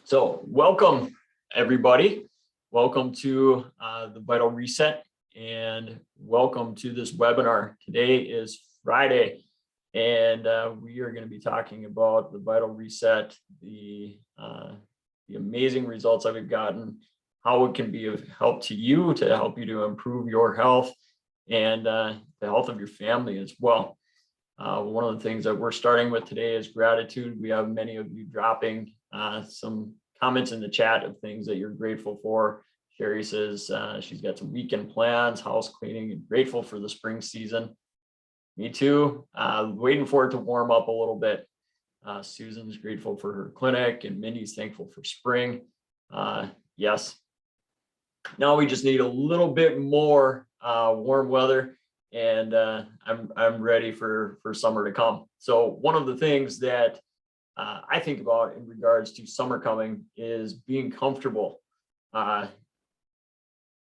So welcome, everybody. Welcome to the Vital Reset and welcome to this webinar. Today is Friday and we are going to be talking about the Vital Reset, the amazing results that we've gotten, how it can be of help to you to help you to improve your health and the health of your family as well. One of the things that we're starting with today is gratitude. We have many of you dropping some comments in the chat of things that you're grateful for. Sherry says she's got some weekend plans, house cleaning, and grateful for the spring season. Me too. Waiting for it to warm up a little bit. Susan's grateful for her clinic, and Mindy's thankful for spring. Yes. Now we just need a little bit more warm weather, and I'm ready for summer to come. So one of the things that I think about in regards to summer coming is being comfortable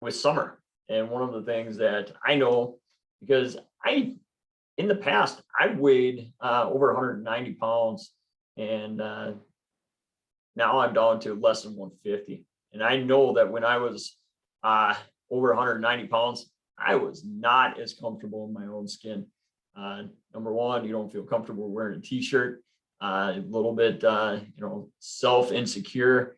with summer. And one of the things that I know, because in the past, I've weighed over 190 pounds, and now I'm down to less than 150. And I know that when I was over 190 pounds, I was not as comfortable in my own skin. Number one, you don't feel comfortable wearing a t-shirt, a little bit, self-insecure,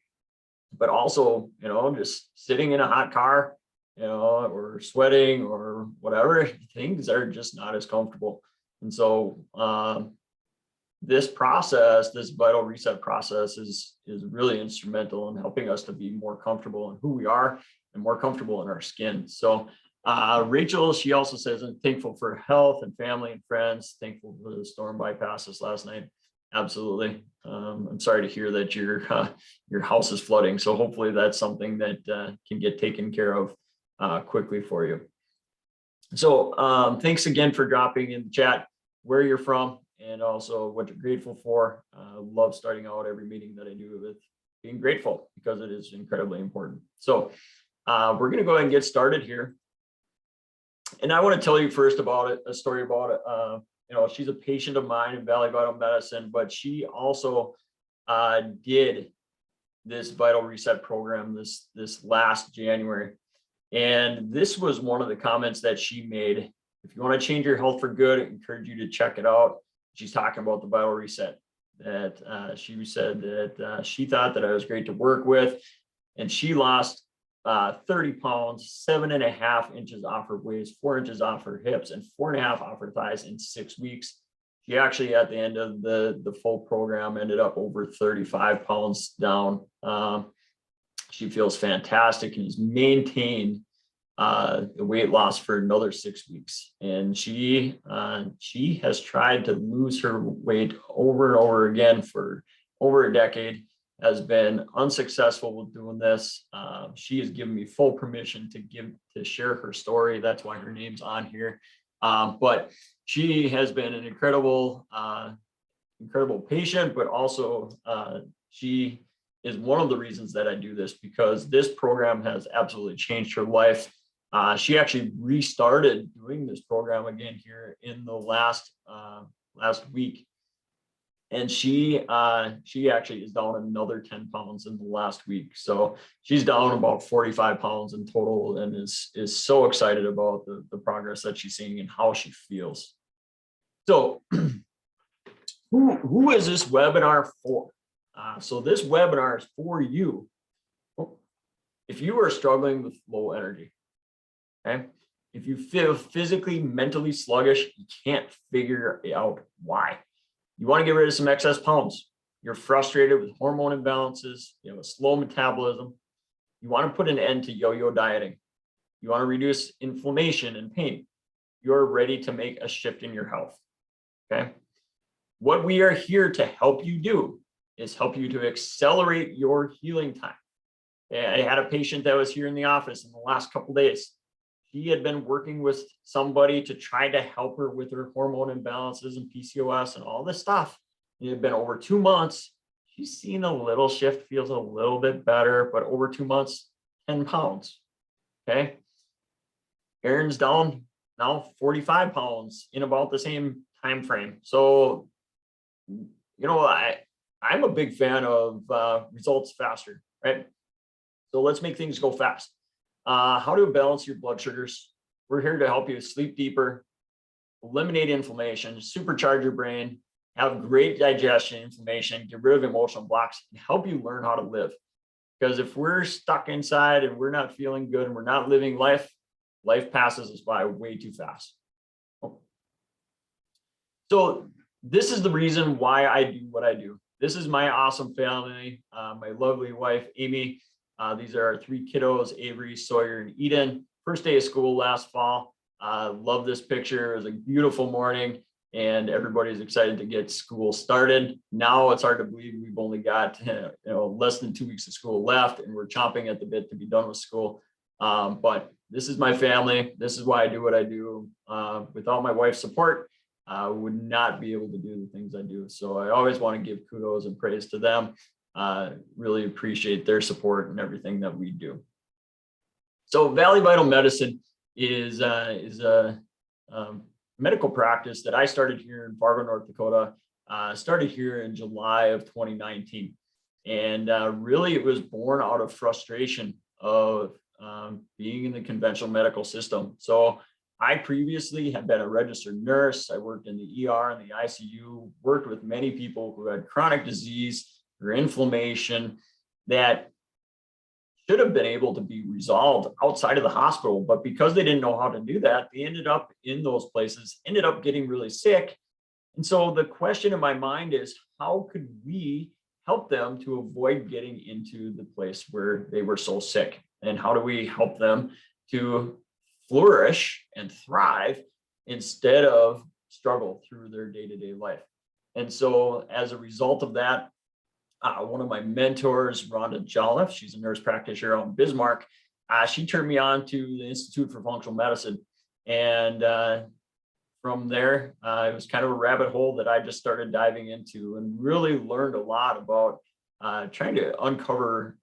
but also, just sitting in a hot car, or sweating or whatever, things are just not as comfortable. And so this process, this Vital Reset process is really instrumental in helping us to be more comfortable in who we are and more comfortable in our skin. So Rachel, she also says, I'm thankful for health and family and friends, thankful for the storm bypasses last night. Absolutely. I'm sorry to hear that your house is flooding. So hopefully that's something that can get taken care of quickly for you. So thanks again for dropping in the chat where you're from and also what you're grateful for. Love starting out every meeting that I do with being grateful because it is incredibly important. So we're going to go ahead and get started here. And I want to tell you first about it, a story about it. She's a patient of mine in Valley Vital Medicine, but she also did this Vital Reset program this last January. And this was one of the comments that she made. If you want to change your health for good, I encourage you to check it out. She's talking about the Vital Reset, that she said that she thought that I was great to work with, and she lost 30 pounds, 7.5 inches off her waist, 4 inches off her hips, and 4.5 off her thighs in 6 weeks. She actually, at the end of the full program, ended up over 35 pounds down. She feels fantastic and has maintained the weight loss for another 6 weeks. And she has tried to lose her weight over and over again for over a decade, has been unsuccessful with doing this. She has given me full permission to share her story. That's why her name's on here. But she has been an incredible patient, but also she is one of the reasons that I do this, because this program has absolutely changed her life. She actually restarted doing this program again here in the last week. And she actually is down another 10 pounds in the last week. So she's down about 45 pounds in total, and is so excited about the progress that she's seeing and how she feels. So who is this webinar for? So this webinar is for you if you are struggling with low energy. Okay. If you feel physically, mentally sluggish, you can't figure out why. You want to get rid of some excess pounds. You're frustrated with hormone imbalances. You have a slow metabolism. You want to put an end to yo-yo dieting. You want to reduce inflammation and pain. You're ready to make a shift in your health. Okay. What we are here to help you do is help you to accelerate your healing time. I had a patient that was here in the office in the last couple of days. She had been working with somebody to try to help her with her hormone imbalances and PCOS and all this stuff. It had been over 2 months. She's seen a little shift, feels a little bit better, but over 2 months, 10 pounds. Okay. Erin's down now 45 pounds in about the same time frame. So, I'm a big fan of results faster, right? So let's make things go fast. How to balance your blood sugars. We're here to help you sleep deeper, eliminate inflammation, supercharge your brain, have great digestion, inflammation, get rid of emotional blocks, and help you learn how to live. Because if we're stuck inside and we're not feeling good and we're not living life, life passes us by way too fast. So this is the reason why I do what I do. This is my awesome family, my lovely wife, Amy. These are our 3 kiddos, Avery, Sawyer, and Eden. First day of school last fall. Love this picture. It was a beautiful morning and everybody's excited to get school started. Now it's hard to believe we've only got less than 2 weeks of school left and we're chomping at the bit to be done with school. But this is my family. This is why I do what I do. Without my wife's support, I would not be able to do the things I do. So I always want to give kudos and praise to them. Really appreciate their support and everything that we do. So Valley Vital Medicine is a medical practice that I started here in Fargo, North Dakota. Started here in July of 2019. And really it was born out of frustration of being in the conventional medical system. So I previously had been a registered nurse. I worked in the ER and the ICU, worked with many people who had chronic disease or inflammation that should have been able to be resolved outside of the hospital. But because they didn't know how to do that, they ended up in those places, ended up getting really sick. And so the question in my mind is, how could we help them to avoid getting into the place where they were so sick? And how do we help them to flourish and thrive instead of struggle through their day-to-day life? And so as a result of that, one of my mentors, Rhonda Jolliffe, she's a nurse practitioner out in Bismarck. She turned me on to the Institute for Functional Medicine. And from there, it was kind of a rabbit hole that I just started diving into and really learned a lot about trying to uncover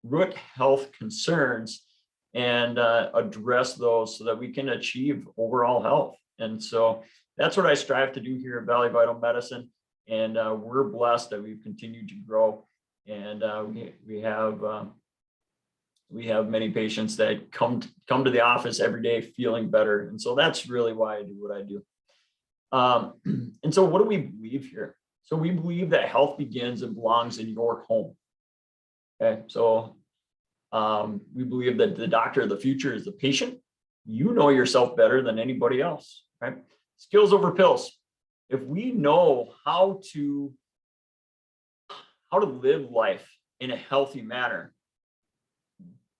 root health concerns and address those so that we can achieve overall health. And so that's what I strive to do here at Valley Vital Medicine. And we're blessed that we've continued to grow. And we have many patients that come to the office every day feeling better. And so that's really why I do what I do. And so what do we believe here? So we believe that health begins and belongs in your home. Okay, so we believe that the doctor of the future is the patient. You know yourself better than anybody else, right? Skills over pills. If we know how to live life in a healthy manner,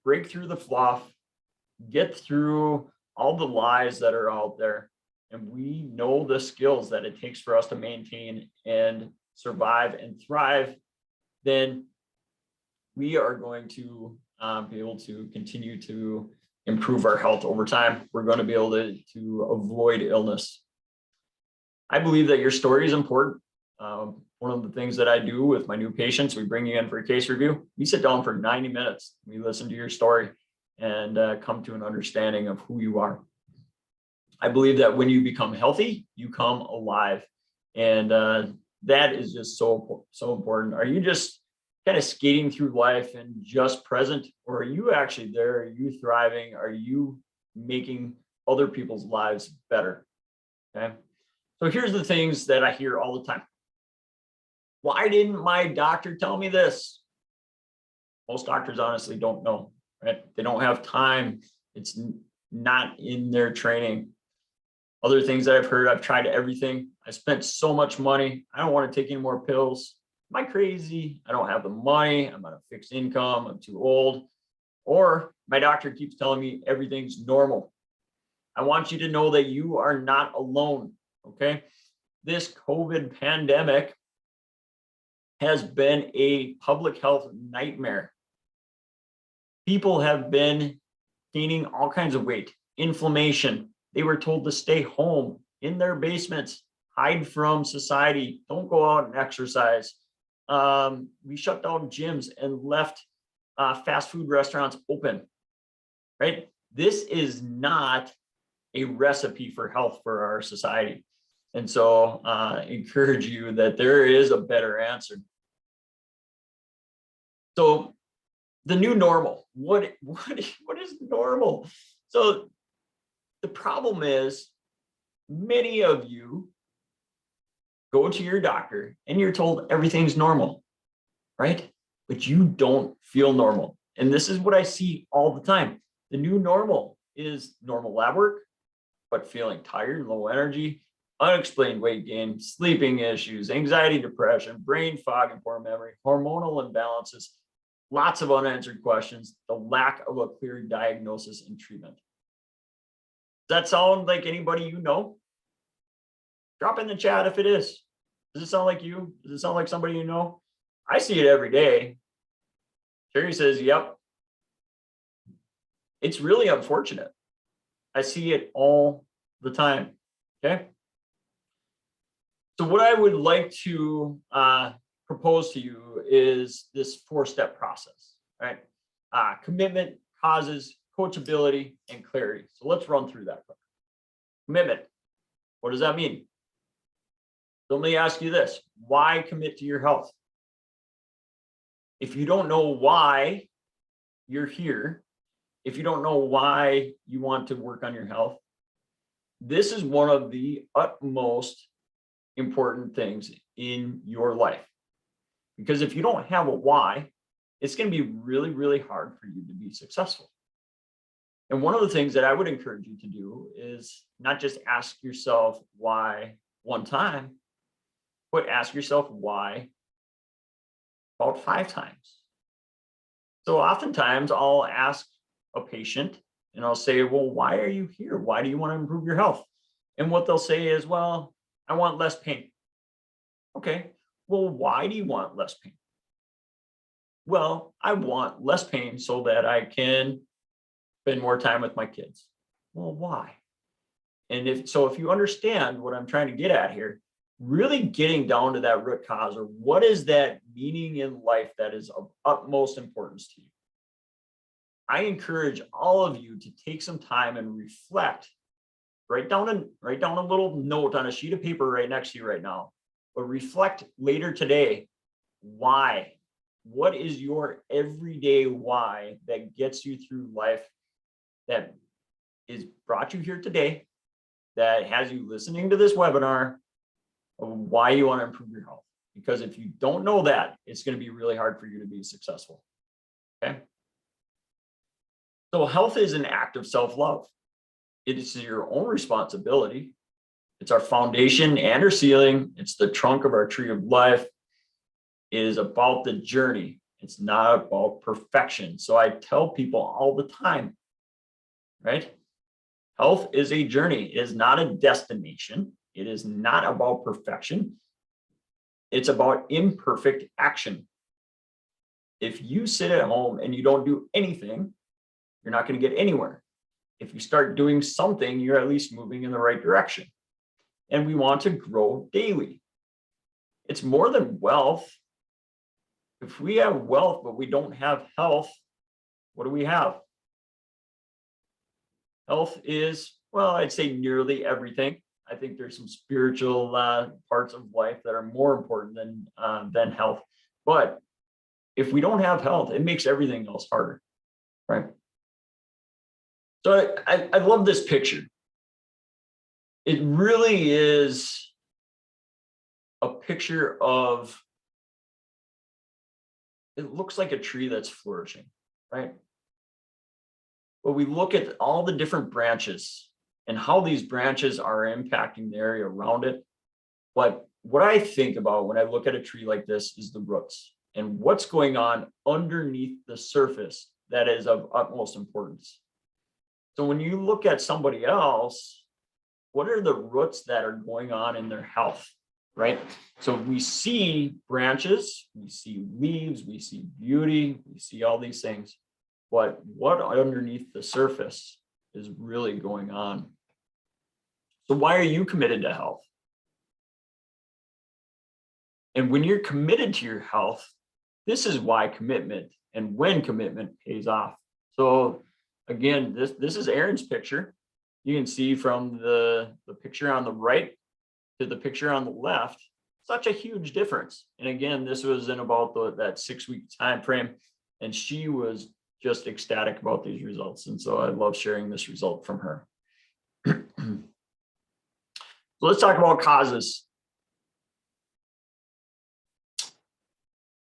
break through the fluff, get through all the lies that are out there, and we know the skills that it takes for us to maintain and survive and thrive, then we are going to be able to continue to improve our health over time. We're going to be able to avoid illness. I believe that your story is important. One of the things that I do with my new patients, we bring you in for a case review. We sit down for 90 minutes. We listen to your story and come to an understanding of who you are. I believe that when you become healthy, you come alive. And that is just so important. Are you just kind of skating through life and just present, or are you actually there? Are you thriving? Are you making other people's lives better? Okay. So here's the things that I hear all the time. Why didn't my doctor tell me this? Most doctors honestly don't know, right? They don't have time. It's not in their training. Other things that I've heard, I've tried everything. I spent so much money. I don't want to take any more pills. Am I crazy? I don't have the money. I'm on a fixed income. I'm too old. Or my doctor keeps telling me everything's normal. I want you to know that you are not alone, okay? This COVID pandemic has been a public health nightmare. People have been gaining all kinds of weight, inflammation. They were told to stay home in their basements, hide from society, don't go out and exercise. We shut down gyms and left fast food restaurants open, right? This is not a recipe for health for our society. And so I encourage you that there is a better answer. So the new normal, what is normal? So the problem is many of you go to your doctor and you're told everything's normal, right? But you don't feel normal. And this is what I see all the time. The new normal is normal lab work, but feeling tired, low energy, unexplained weight gain, sleeping issues, anxiety, depression, brain fog and poor memory, hormonal imbalances, lots of unanswered questions, the lack of a clear diagnosis and treatment. Does that sound like anybody you know? Drop in the chat if it is. Does it sound like you? Does it sound like somebody you know? I see it every day. Terry says, yep. It's really unfortunate. I see it all the time. Okay. So what I would like to propose to you is this 4-step process, right? Commitment, causes, coachability, and clarity. So let's run through that. Commitment. What does that mean? So let me ask you this. Why commit to your health? If you don't know why you're here, if you don't know why you want to work on your health, this is one of the utmost important things in your life. Because if you don't have a why, it's going to be really, really hard for you to be successful. And one of the things that I would encourage you to do is not just ask yourself why one time, but ask yourself why about 5 times. So oftentimes I'll ask a patient and I'll say, well, why are you here? Why do you want to improve your health? And what they'll say is, well, I want less pain. Okay, well, why do you want less pain? Well, I want less pain so that I can spend more time with my kids. Well, why? And if you understand what I'm trying to get at here, really getting down to that root cause, or what is that meaning in life that is of utmost importance to you? I encourage all of you to take some time and reflect. Write down a little note on a sheet of paper right next to you right now, but reflect later today. Why? What is your everyday why that gets you through life, that is brought you here today, that has you listening to this webinar of why you want to improve your health? Because if you don't know that, it's going to be really hard for you to be successful. Okay. So health is an act of self-love. It is your own responsibility. It's our foundation and our ceiling. It's the trunk of our tree of life. It is about the journey. It's not about perfection. So I tell people all the time, right? Health is a journey. It is not a destination. It is not about perfection. It's about imperfect action. If you sit at home and you don't do anything, you're not going to get anywhere. If you start doing something, you're at least moving in the right direction. And we want to grow daily. It's more than wealth. If we have wealth, but we don't have health, what do we have? Health is, well, I'd say nearly everything. I think there's some spiritual parts of life that are more important than health. But if we don't have health, it makes everything else harder, right? So I love this picture. It really is a picture of, it looks like a tree that's flourishing, right? But we look at all the different branches and how these branches are impacting the area around it. But what I think about when I look at a tree like this is the roots and what's going on underneath the surface that is of utmost importance. So when you look at somebody else, what are the roots that are going on in their health, right? So we see branches, we see leaves, we see beauty, we see all these things. But what underneath the surface is really going on? So why are you committed to health? And when you're committed to your health, this is why commitment and when commitment pays off. So again, this is Aaron's picture. You can see from the picture on the right to the picture on the left, such a huge difference. And again, this was in about that 6-week time frame, and she was just ecstatic about these results. And so I love sharing this result from her. So let's talk about causes.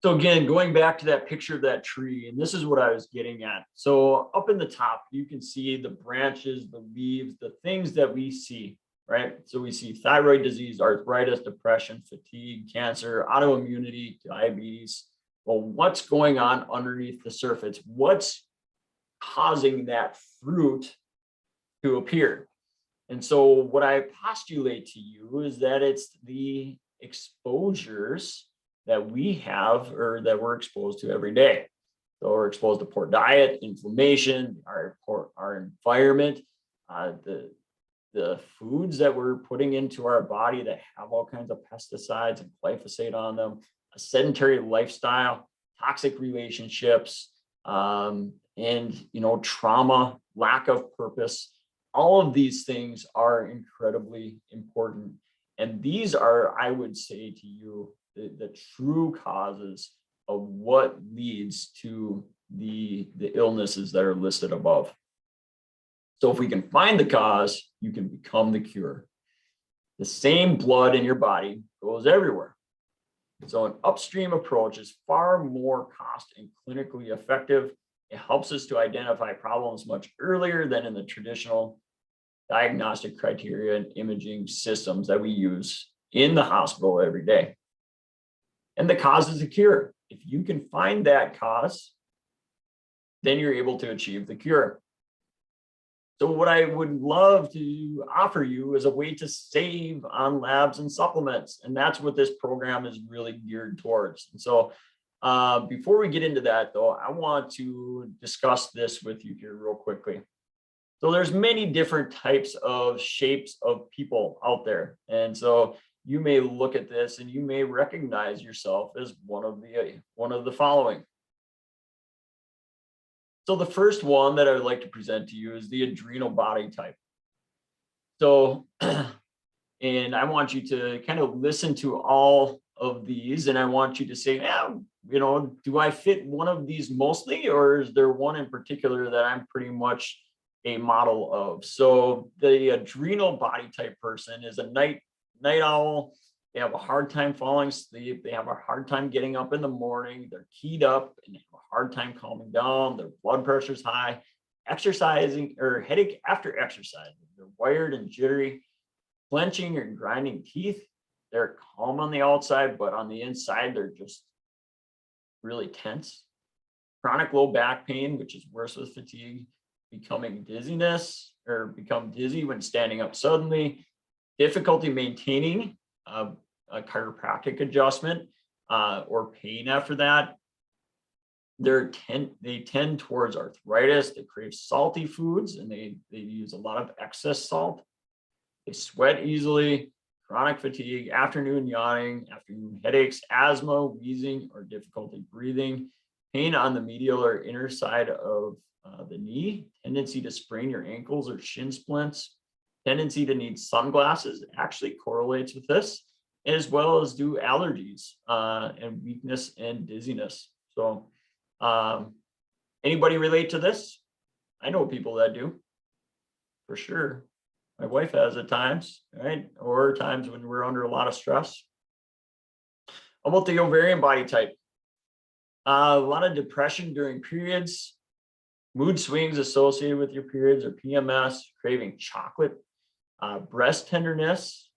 So again, going back to that picture of that tree, and this is what I was getting at. So up in the top, you can see the branches, the leaves, the things that we see, right? So we see thyroid disease, arthritis, depression, fatigue, cancer, autoimmunity, diabetes. Well, what's going on underneath the surface? What's causing that fruit to appear? And so what I postulate to you is that it's the exposures that we have or that we're exposed to every day. So we're exposed to poor diet, inflammation, our environment, the foods that we're putting into our body that have all kinds of pesticides and glyphosate on them, a sedentary lifestyle, toxic relationships, and trauma, lack of purpose. All of these things are incredibly important. And these are, I would say to you, the true causes of what leads to the illnesses that are listed above. So if we can find the cause, you can become the cure. The same blood in your body goes everywhere. So an upstream approach is far more cost and clinically effective. It helps us to identify problems much earlier than in the traditional diagnostic criteria and imaging systems that we use in the hospital every day. And the cause is a cure. If you can find that cause, then you're able to achieve the cure. So what I would love to offer you is a way to save on labs and supplements. And that's what this program is really geared towards. And so before we get into that, though, I want to discuss this with you here real quickly. So there's many different types of shapes of people out there. And so you may look at this and you may recognize yourself as one of the following. So the first one that I would like to present to you is the adrenal body type. So, and I want you to kind of listen to all of these, and I want you to say, do I fit one of these mostly, or is there one in particular that I'm pretty much a model of? So the adrenal body type person is a night owl. They have a hard time falling asleep. They have a hard time getting up in the morning. They're keyed up and they have a hard time calming down. Their blood pressure's high. Exercising or headache after exercising. They're wired and jittery, clenching or grinding teeth. They're calm on the outside, but on the inside, they're just really tense. Chronic low back pain, which is worse with fatigue. Become dizzy when standing up suddenly. Difficulty maintaining a chiropractic adjustment or pain after that. They tend towards arthritis. They crave salty foods and they use a lot of excess salt. They sweat easily, chronic fatigue, afternoon yawning, afternoon headaches, asthma, wheezing, or difficulty breathing, pain on the medial or inner side of the knee, tendency to sprain your ankles or shin splints, tendency to need sunglasses actually correlates with this, as well as do allergies and weakness and dizziness. So anybody relate to this? I know people that do, for sure. My wife has at times, right? Or times when we're under a lot of stress. How about the ovarian body type? A lot of depression during periods, mood swings associated with your periods or PMS, craving chocolate, breast tenderness,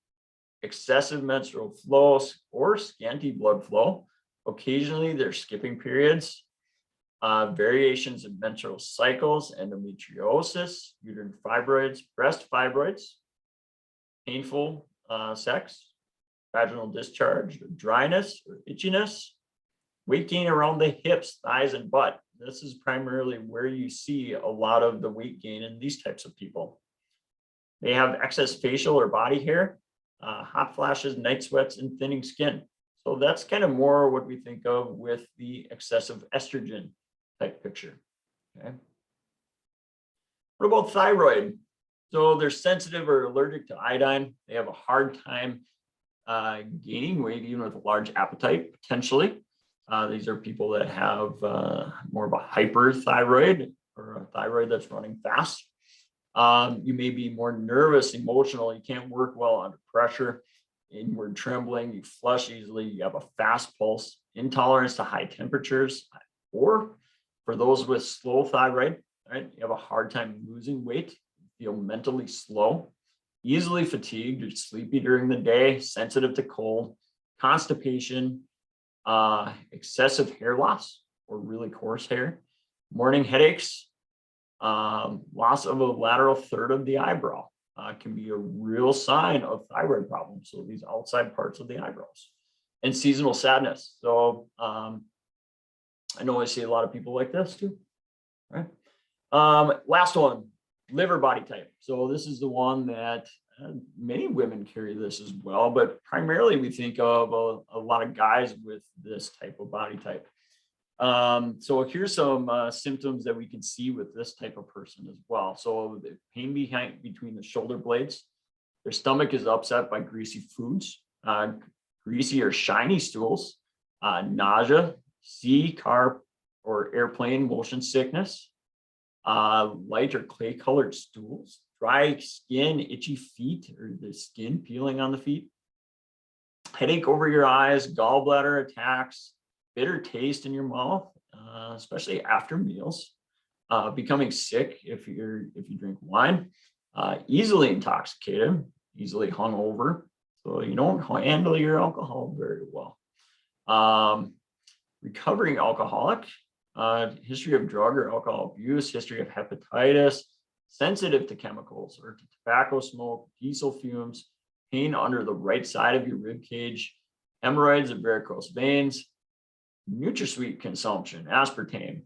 excessive menstrual flow or scanty blood flow. Occasionally, they're skipping periods, variations in menstrual cycles, endometriosis, uterine fibroids, breast fibroids, painful sex, vaginal discharge, dryness or itchiness, weight gain around the hips, thighs, and butt. This is primarily where you see a lot of the weight gain in these types of people. They have excess facial or body hair, hot flashes, night sweats, and thinning skin. So that's kind of more what we think of with the excessive estrogen type picture. Okay. What about thyroid? So they're sensitive or allergic to iodine. They have a hard time gaining weight even with a large appetite, potentially. These are people that have more of a hyperthyroid or a thyroid that's running fast. You may be more nervous, emotional. You can't work well under pressure, inward trembling, you flush easily, you have a fast pulse, intolerance to high temperatures, or for those with slow thyroid, right, you have a hard time losing weight, feel mentally slow, easily fatigued or sleepy during the day, sensitive to cold, constipation, excessive hair loss or really coarse hair, morning headaches, loss of a lateral third of the eyebrow can be a real sign of thyroid problems. So these outside parts of the eyebrows, and seasonal sadness. So I know I see a lot of people like this too, right? Last one, liver body type. So this is the one that many women carry this as well, but primarily we think of a lot of guys with this type of body type. So here's some symptoms that we can see with this type of person as well. So the pain between the shoulder blades, their stomach is upset by greasy foods, greasy or shiny stools, nausea, sea, car, or airplane motion sickness, light or clay colored stools, dry skin, itchy feet, or the skin peeling on the feet, headache over your eyes, gallbladder attacks, bitter taste in your mouth, especially after meals, becoming sick if you drink wine, easily intoxicated, easily hungover, so you don't handle your alcohol very well. Recovering alcoholic, history of drug or alcohol abuse, history of hepatitis, sensitive to chemicals or to tobacco smoke, diesel fumes, pain under the right side of your rib cage, hemorrhoids and varicose veins, NutraSweet consumption, aspartame.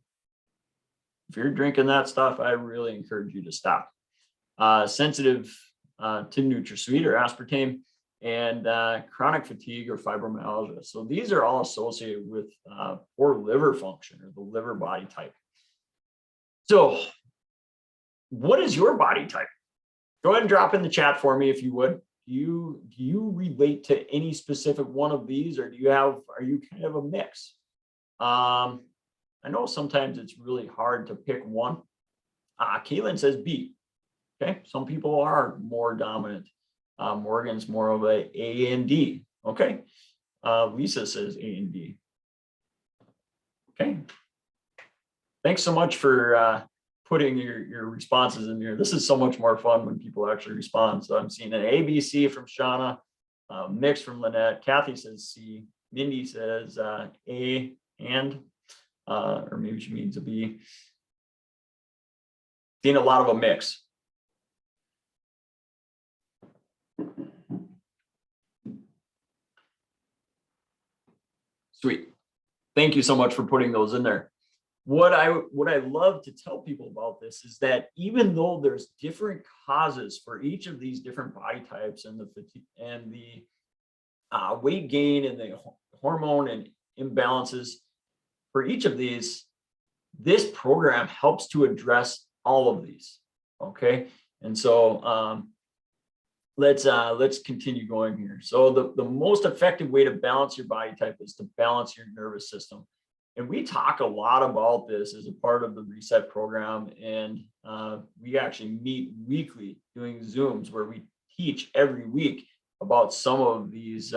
If you're drinking that stuff, I really encourage you to stop. Sensitive to NutraSweet or aspartame, and chronic fatigue or fibromyalgia. So these are all associated with poor liver function or the liver body type. So what is your body type? Go ahead and drop in the chat for me if you would. Do you relate to any specific one of these, or are you kind of a mix? I know sometimes it's really hard to pick one. Caitlin says B. Okay, some people are more dominant. Morgan's more of A and D. Okay, Lisa says A and D. Okay, thanks so much for putting your responses in here. This is so much more fun when people actually respond. So I'm seeing an A, B, C from Shauna, mix from Lynette. Kathy says C. Mindy says A and, or maybe she means a B. Seeing a lot of a mix. Sweet. Thank you so much for putting those in there. What I love to tell people about this is that even though there's different causes for each of these different body types and the weight gain and the hormone and imbalances for each of these, this program helps to address all of these. Okay, and so let's continue going here. So the most effective way to balance your body type is to balance your nervous system. And we talk a lot about this as a part of the Reset program. And we actually meet weekly doing Zooms where we teach every week about some of these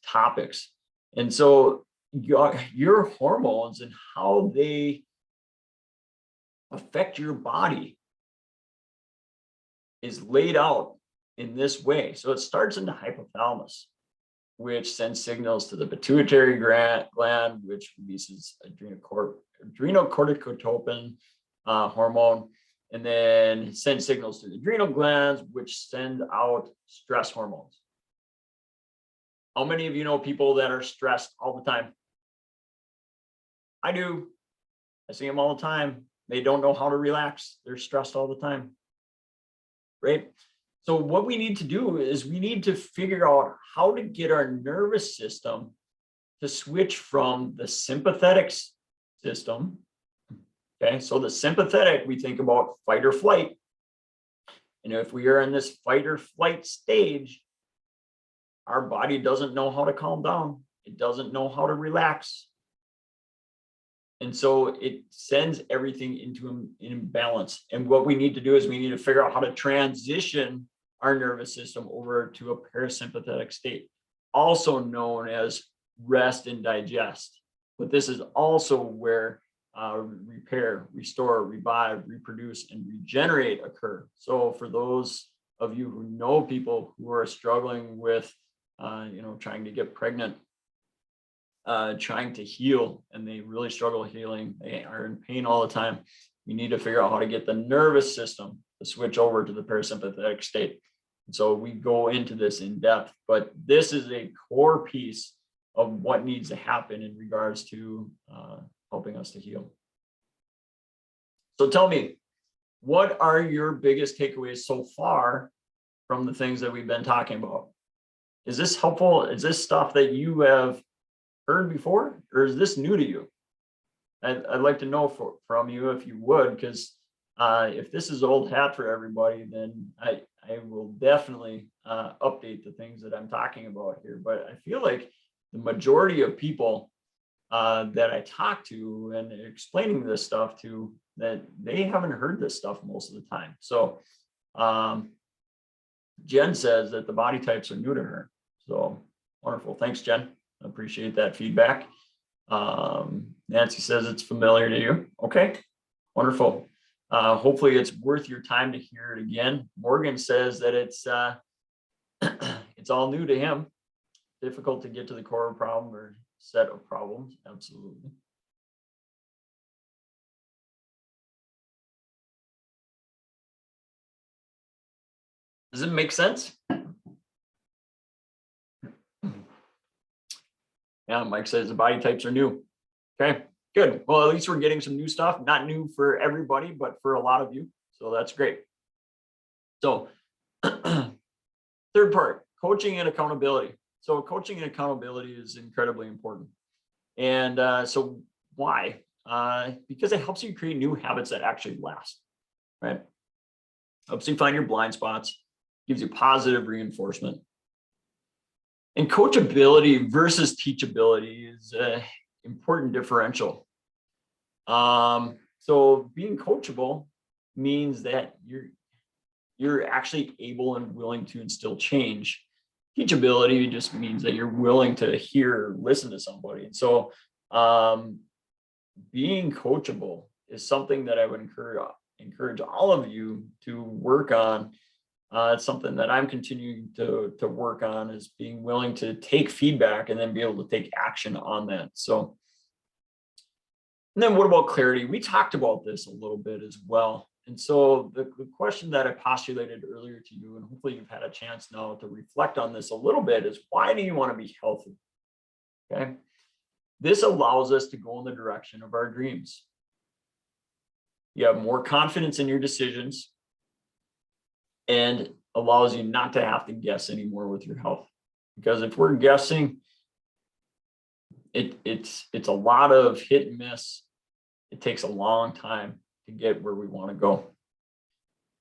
topics. And so your hormones and how they affect your body is laid out in this way. So it starts in the hypothalamus, which sends signals to the pituitary gland, which releases adrenocorticotropin hormone, and then sends signals to the adrenal glands, which send out stress hormones. How many of you know people that are stressed all the time? I do. I see them all the time. They don't know how to relax. They're stressed all the time. Right? So what we need to do is we need to figure out how to get our nervous system to switch from the sympathetic system. Okay, so the sympathetic, we think about fight or flight. And if we are in this fight or flight stage, our body doesn't know how to calm down. It doesn't know how to relax. And so it sends everything into an imbalance. And what we need to do is we need to figure out how to transition our nervous system over to a parasympathetic state, also known as rest and digest. But this is also where repair, restore, revive, reproduce, and regenerate occur. So for those of you who know people who are struggling with, trying to get pregnant, trying to heal, and they really struggle healing, they are in pain all the time, you need to figure out how to get the nervous system to switch over to the parasympathetic state. And so we go into this in depth, but this is a core piece of what needs to happen in regards to helping us to heal. So tell me, what are your biggest takeaways so far from the things that we've been talking about? Is this helpful? Is this stuff that you have heard before, or is this new to you? I'd like to know from you if you would, because if this is old hat for everybody, then I will definitely update the things that I'm talking about here. But I feel like the majority of people that I talk to and explaining this stuff to, that they haven't heard this stuff most of the time. So Jen says that the body types are new to her. So wonderful. Thanks, Jen. I appreciate that feedback. Nancy says it's familiar to you. Okay, wonderful. Hopefully it's worth your time to hear it again. Morgan says that it's all new to him. Difficult to get to the core of problem or set of problems. Absolutely. Does it make sense? Yeah, Mike says the body types are new. Okay, good. Well, at least we're getting some new stuff. Not new for everybody, but for a lot of you. So that's great. So third part, coaching and accountability. So coaching and accountability is incredibly important. And so why? Because it helps you create new habits that actually last, right? Helps you find your blind spots, gives you positive reinforcement. And coachability versus teachability is an important differential. So being coachable means that you're actually able and willing to instill change. Teachability just means that you're willing to hear, listen to somebody. And so being coachable is something that I would encourage all of you to work on. It's something that I'm continuing to work on, is being willing to take feedback and then be able to take action on that. So, and then what about clarity? We talked about this a little bit as well. And so the question that I postulated earlier to you, and hopefully you've had a chance now to reflect on this a little bit, is why do you want to be healthy? Okay. This allows us to go in the direction of our dreams. You have more confidence in your decisions and allows you not to have to guess anymore with your health. Because if we're guessing, it's a lot of hit and miss. It takes a long time to get where we want to go.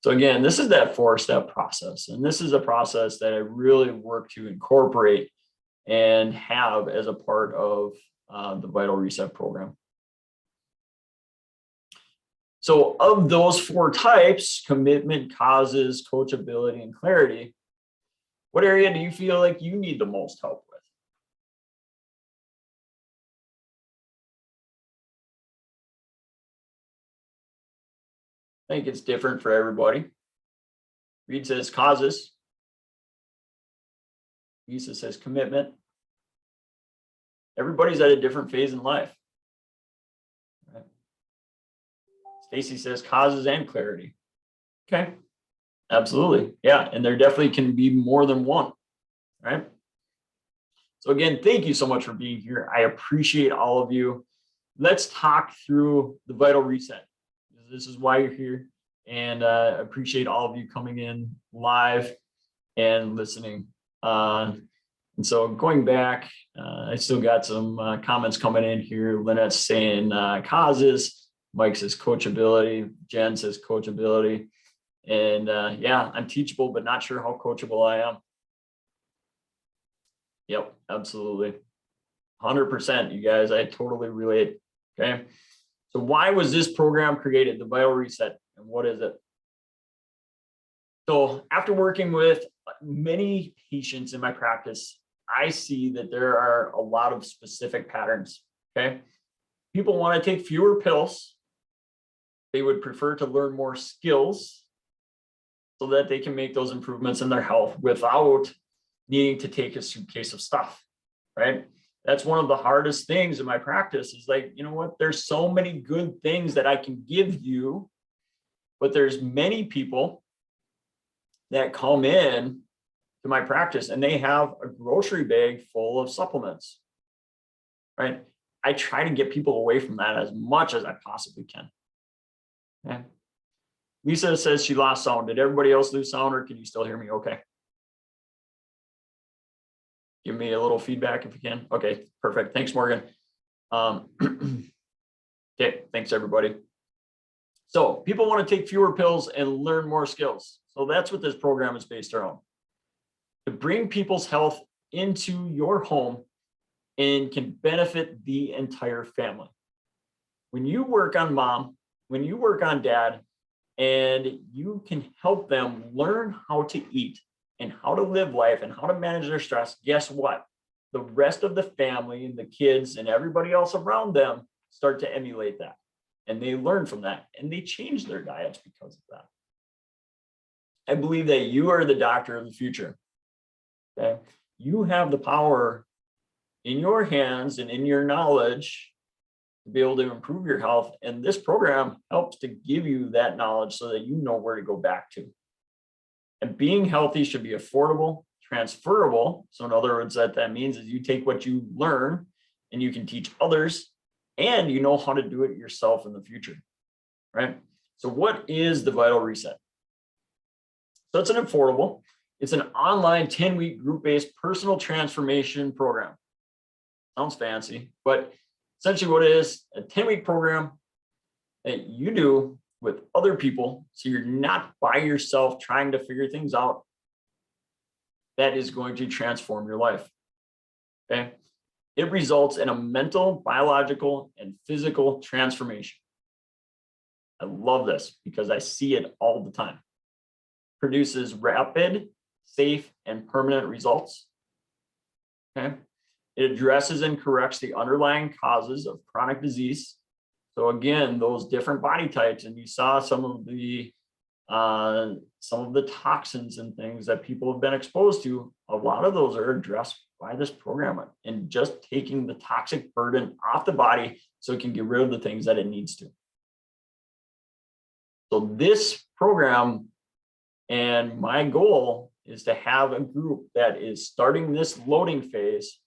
So again, this is that 4-step process. And this is a process that I really work to incorporate and have as a part of the Vital Reset program. So of those 4 types, commitment, causes, coachability, and clarity, what area do you feel like you need the most help with? I think it's different for everybody. Reed says causes. Lisa says commitment. Everybody's at a different phase in life. Right? Stacy says causes and clarity. Okay, absolutely. Yeah, and there definitely can be more than one, right? So again, thank you so much for being here. I appreciate all of you. Let's talk through the Vital Reset. This is why you're here, and I appreciate all of you coming in live and listening. And so going back, I still got some comments coming in here. Lynette's saying causes. Mike says coachability. Jen says coachability. And yeah, I'm teachable, but not sure how coachable I am. Yep, absolutely. 100%, you guys, I totally relate. Okay. So why was this program created, the Vital Reset, and what is it? So after working with many patients in my practice, I see that there are a lot of specific patterns. Okay. People want to take fewer pills. They would prefer to learn more skills so that they can make those improvements in their health without needing to take a suitcase of stuff, right? That's one of the hardest things in my practice is like, you know what, there's so many good things that I can give you, but there's many people that come in to my practice and they have a grocery bag full of supplements, right? I try to get people away from that as much as I possibly can. Okay. Lisa says she lost sound. Did everybody else lose sound, or can you still hear me okay? Give me a little feedback if you can. Okay, perfect. Thanks, Morgan. Okay, thanks everybody. So people want to take fewer pills and learn more skills. So that's what this program is based around. To bring people's health into your home and can benefit the entire family. When you work on mom, when you work on dad, and you can help them learn how to eat and how to live life and how to manage their stress, guess what? The rest of the family and the kids and everybody else around them start to emulate that. And they learn from that and they change their diets because of that. I believe that you are the doctor of the future. Okay? You have the power in your hands and in your knowledge to be able to improve your health. And this program helps to give you that knowledge so that you know where to go back to. And being healthy should be affordable, transferable. So in other words, that means is you take what you learn and you can teach others and you know how to do it yourself in the future, right? So what is the Vital Reset? So it's it's an online 10-week group-based personal transformation program. Sounds fancy, but essentially what it is, a 10-week program that you do with other people. So you're not by yourself trying to figure things out. That is going to transform your life. Okay. It results in a mental, biological, and physical transformation. I love this because I see it all the time. Produces rapid, safe, and permanent results. Okay. It addresses and corrects the underlying causes of chronic disease. So again, those different body types, and you saw some of the toxins and things that people have been exposed to. A lot of those are addressed by this program and just taking the toxic burden off the body so it can get rid of the things that it needs to. So this program and my goal is to have a group that is starting this loading phase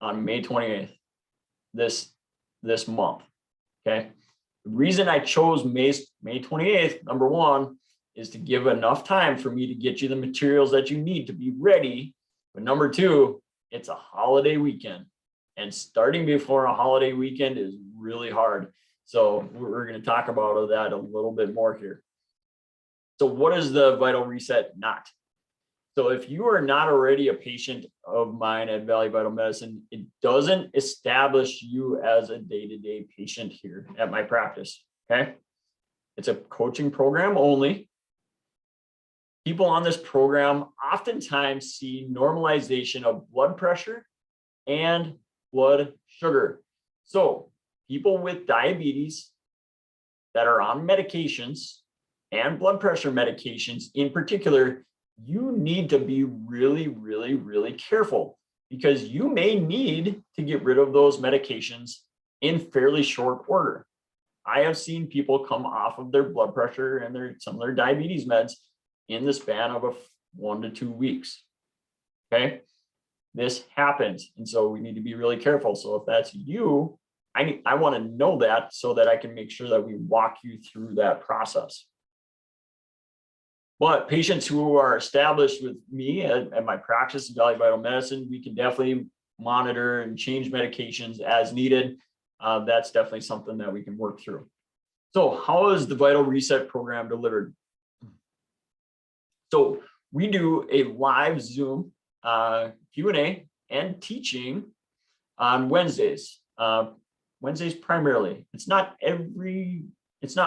on May 28th, this month. Okay. The reason I chose May 28th, number one, is to give enough time for me to get you the materials that you need to be ready. But number two, it's a holiday weekend. And starting before a holiday weekend is really hard. So we're going to talk about that a little bit more here. So what is the Vital Reset not? So if you are not already a patient of mine at Valley Vital Medicine, it doesn't establish you as a day-to-day patient here at my practice, okay? It's a coaching program only. People on this program oftentimes see normalization of blood pressure and blood sugar. So people with diabetes that are on medications and blood pressure medications in particular, you need to be really, really, really careful because you may need to get rid of those medications in fairly short order. I have seen people come off of their blood pressure and some of their diabetes meds in the span of 1 to 2 weeks. Okay, this happens, and so we need to be really careful. So if that's you, I want to know that so that I can make sure that we walk you through that process. But patients who are established with me at my practice in Valley Vital Medicine, we can definitely monitor and change medications as needed. That's definitely something that we can work through. So how is the Vital Reset program delivered? So we do a live Zoom Q&A and teaching on Wednesdays. Wednesdays primarily. It's not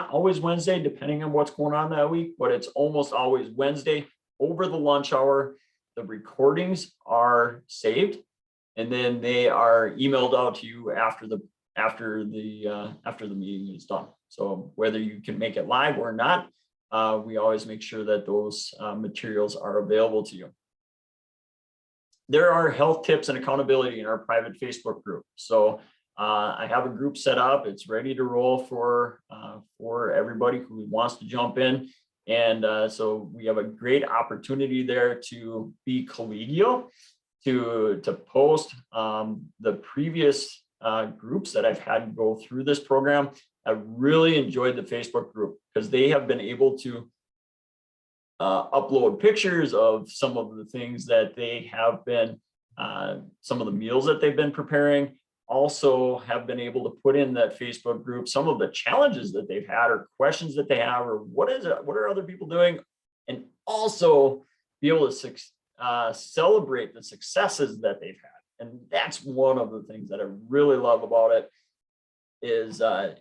always Wednesday, depending on what's going on that week, but it's almost always Wednesday over the lunch hour. The recordings are saved, and then they are emailed out to you after the meeting is done. So whether you can make it live or not, we always make sure that those materials are available to you. There are health tips and accountability in our private Facebook group. So I have a group set up. It's ready to roll for everybody who wants to jump in. And so we have a great opportunity there to be collegial, to post the previous groups that I've had go through this program. I really enjoyed the Facebook group because they have been able to upload pictures of some of the things that they have been, some of the meals that they've been preparing. Also have been able to put in that Facebook group some of the challenges that they've had or questions that they have, or what are other people doing, and also be able to celebrate the successes that they've had. And that's one of the things that I really love about it is the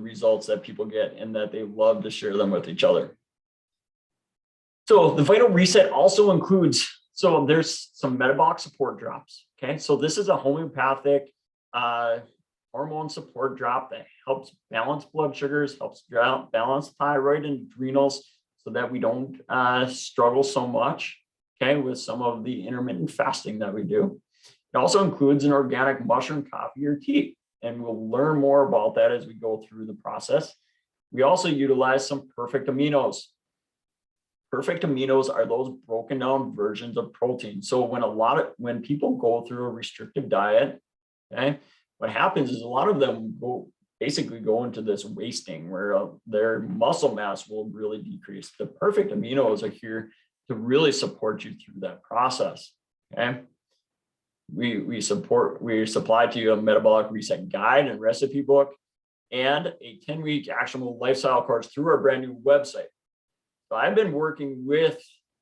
results that people get, and that they love to share them with each other. So the Vital Reset also includes, so there's some metabolic support drops. Okay, so this is a homeopathic hormone support drop that helps balance blood sugars, helps balance thyroid and adrenals, so that we don't struggle so much, okay, with some of the intermittent fasting that we do. It also includes an organic mushroom coffee or tea, and we'll learn more about that as we go through the process. We also utilize some perfect aminos. Perfect aminos are those broken down versions of protein. So when people go through a restrictive diet, okay, what happens is a lot of them basically go into this wasting where their muscle mass will really decrease. The perfect aminos are here to really support you through that process. Okay. We supply to you a metabolic reset guide and recipe book, and a 10-week actionable lifestyle course through our brand new website. So I've been working with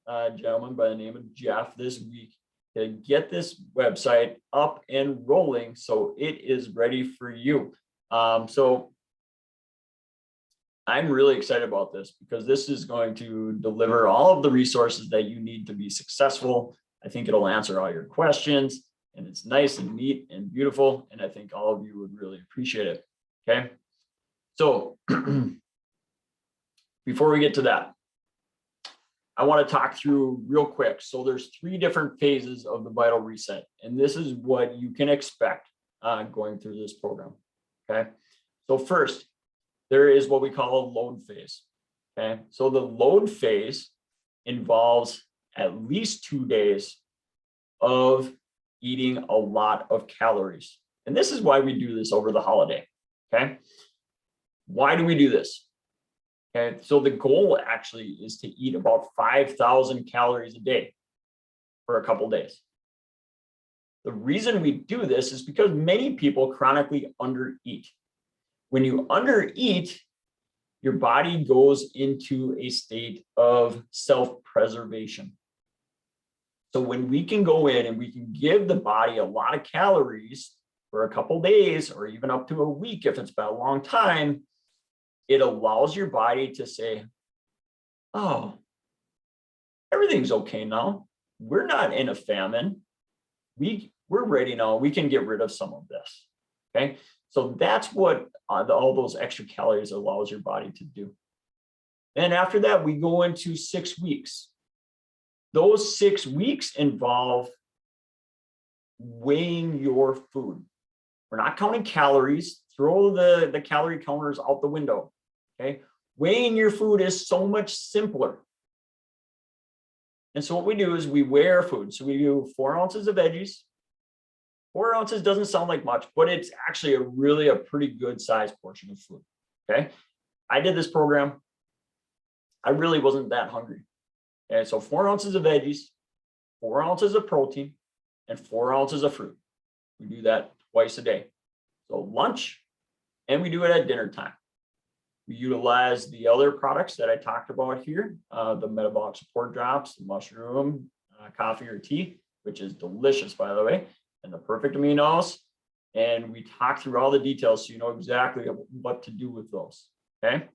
a gentleman by the name of Jeff this week to get this website up and rolling so it is ready for you. So I'm really excited about this because this is going to deliver all of the resources that you need to be successful. I think it'll answer all your questions, and it's nice and neat and beautiful, and I think all of you would really appreciate it. Okay, so before we get to that, I want to talk through real quick. So there's 3 different phases of the Vital Reset, and this is what you can expect going through this program. Okay, so first, there is what we call a load phase. Okay, so the load phase involves at least 2 days of eating a lot of calories. And this is why we do this over the holiday. Okay, why do we do this? Okay, so the goal actually is to eat about 5,000 calories a day for a couple days. The reason we do this is because many people chronically undereat. When you undereat, your body goes into a state of self-preservation. So when we can go in and we can give the body a lot of calories for a couple days, or even up to a week if it's been a long time, it allows your body to say, oh, everything's okay now. We're not in a famine. We're ready now. We can get rid of some of this. Okay, so that's what all those extra calories allows your body to do. And after that, we go into 6 weeks. Those 6 weeks involve weighing your food. We're not counting calories. Throw the calorie counters out the window. Okay, weighing your food is so much simpler. And so what we do is we weigh our food. So we do 4 ounces of veggies. 4 ounces doesn't sound like much, but it's actually a pretty good sized portion of food. Okay, I did this program. I really wasn't that hungry. Okay, so 4 ounces of veggies, 4 ounces of protein, and 4 ounces of fruit. We do that twice a day. So lunch, and we do it at dinner time. We utilize the other products that I talked about here, the metabolic support drops, the mushroom, coffee or tea, which is delicious, by the way, and the perfect aminos. And we talk through all the details so you know exactly what to do with those. Okay.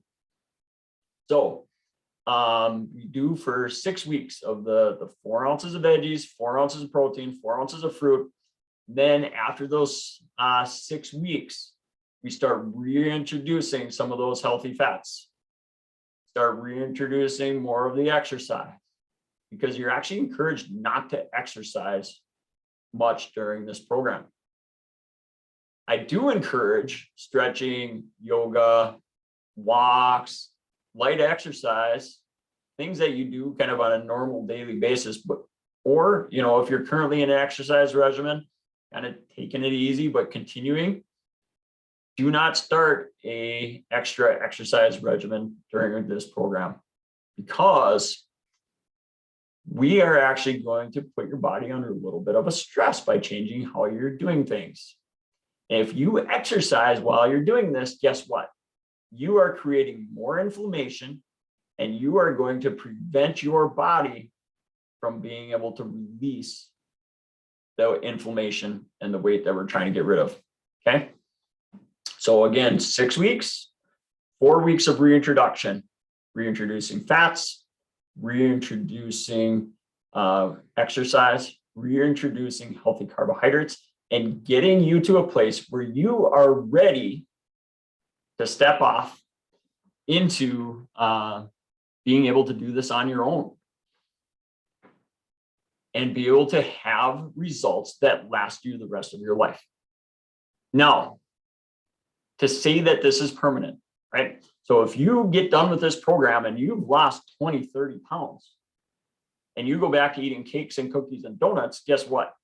So we do for 6 weeks of the 4 ounces of veggies, 4 ounces of protein, 4 ounces of fruit. Then after those 6 weeks, we start reintroducing some of those healthy fats. Start reintroducing more of the exercise, because you're actually encouraged not to exercise much during this program. I do encourage stretching, yoga, walks, light exercise, things that you do kind of on a normal daily basis, but, or, you know, if you're currently in an exercise regimen, kind of taking it easy, but continuing, do not start a extra exercise regimen during this program, because we are actually going to put your body under a little bit of a stress by changing how you're doing things. If you exercise while you're doing this, guess what? You are creating more inflammation, and you are going to prevent your body from being able to release the inflammation and the weight that we're trying to get rid of. Okay. So again, 6 weeks, 4 weeks of reintroduction, reintroducing fats, reintroducing exercise, reintroducing healthy carbohydrates, and getting you to a place where you are ready to step off into being able to do this on your own and be able to have results that last you the rest of your life. Now, to say that this is permanent, right? So if you get done with this program and you've lost 20, 30 pounds and you go back to eating cakes and cookies and donuts, guess what?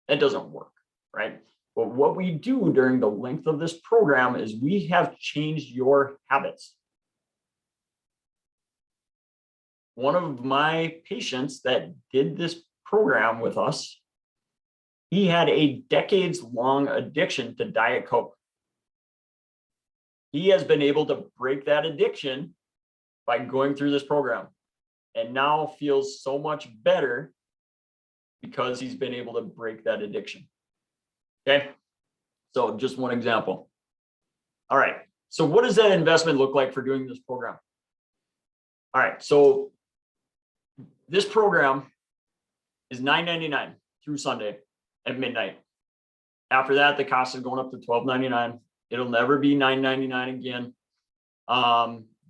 That doesn't work, right? But what we do during the length of this program is we have changed your habits. One of my patients that did this program with us, he had a decades-long addiction to Diet Coke. He has been able to break that addiction by going through this program, and now feels so much better because he's been able to break that addiction. Okay, so just one example. All right, so what does that investment look like for doing this program? All right, so this program is $9.99 through Sunday at midnight. After that, the cost is going up to $12.99. It'll never be $9.99 again.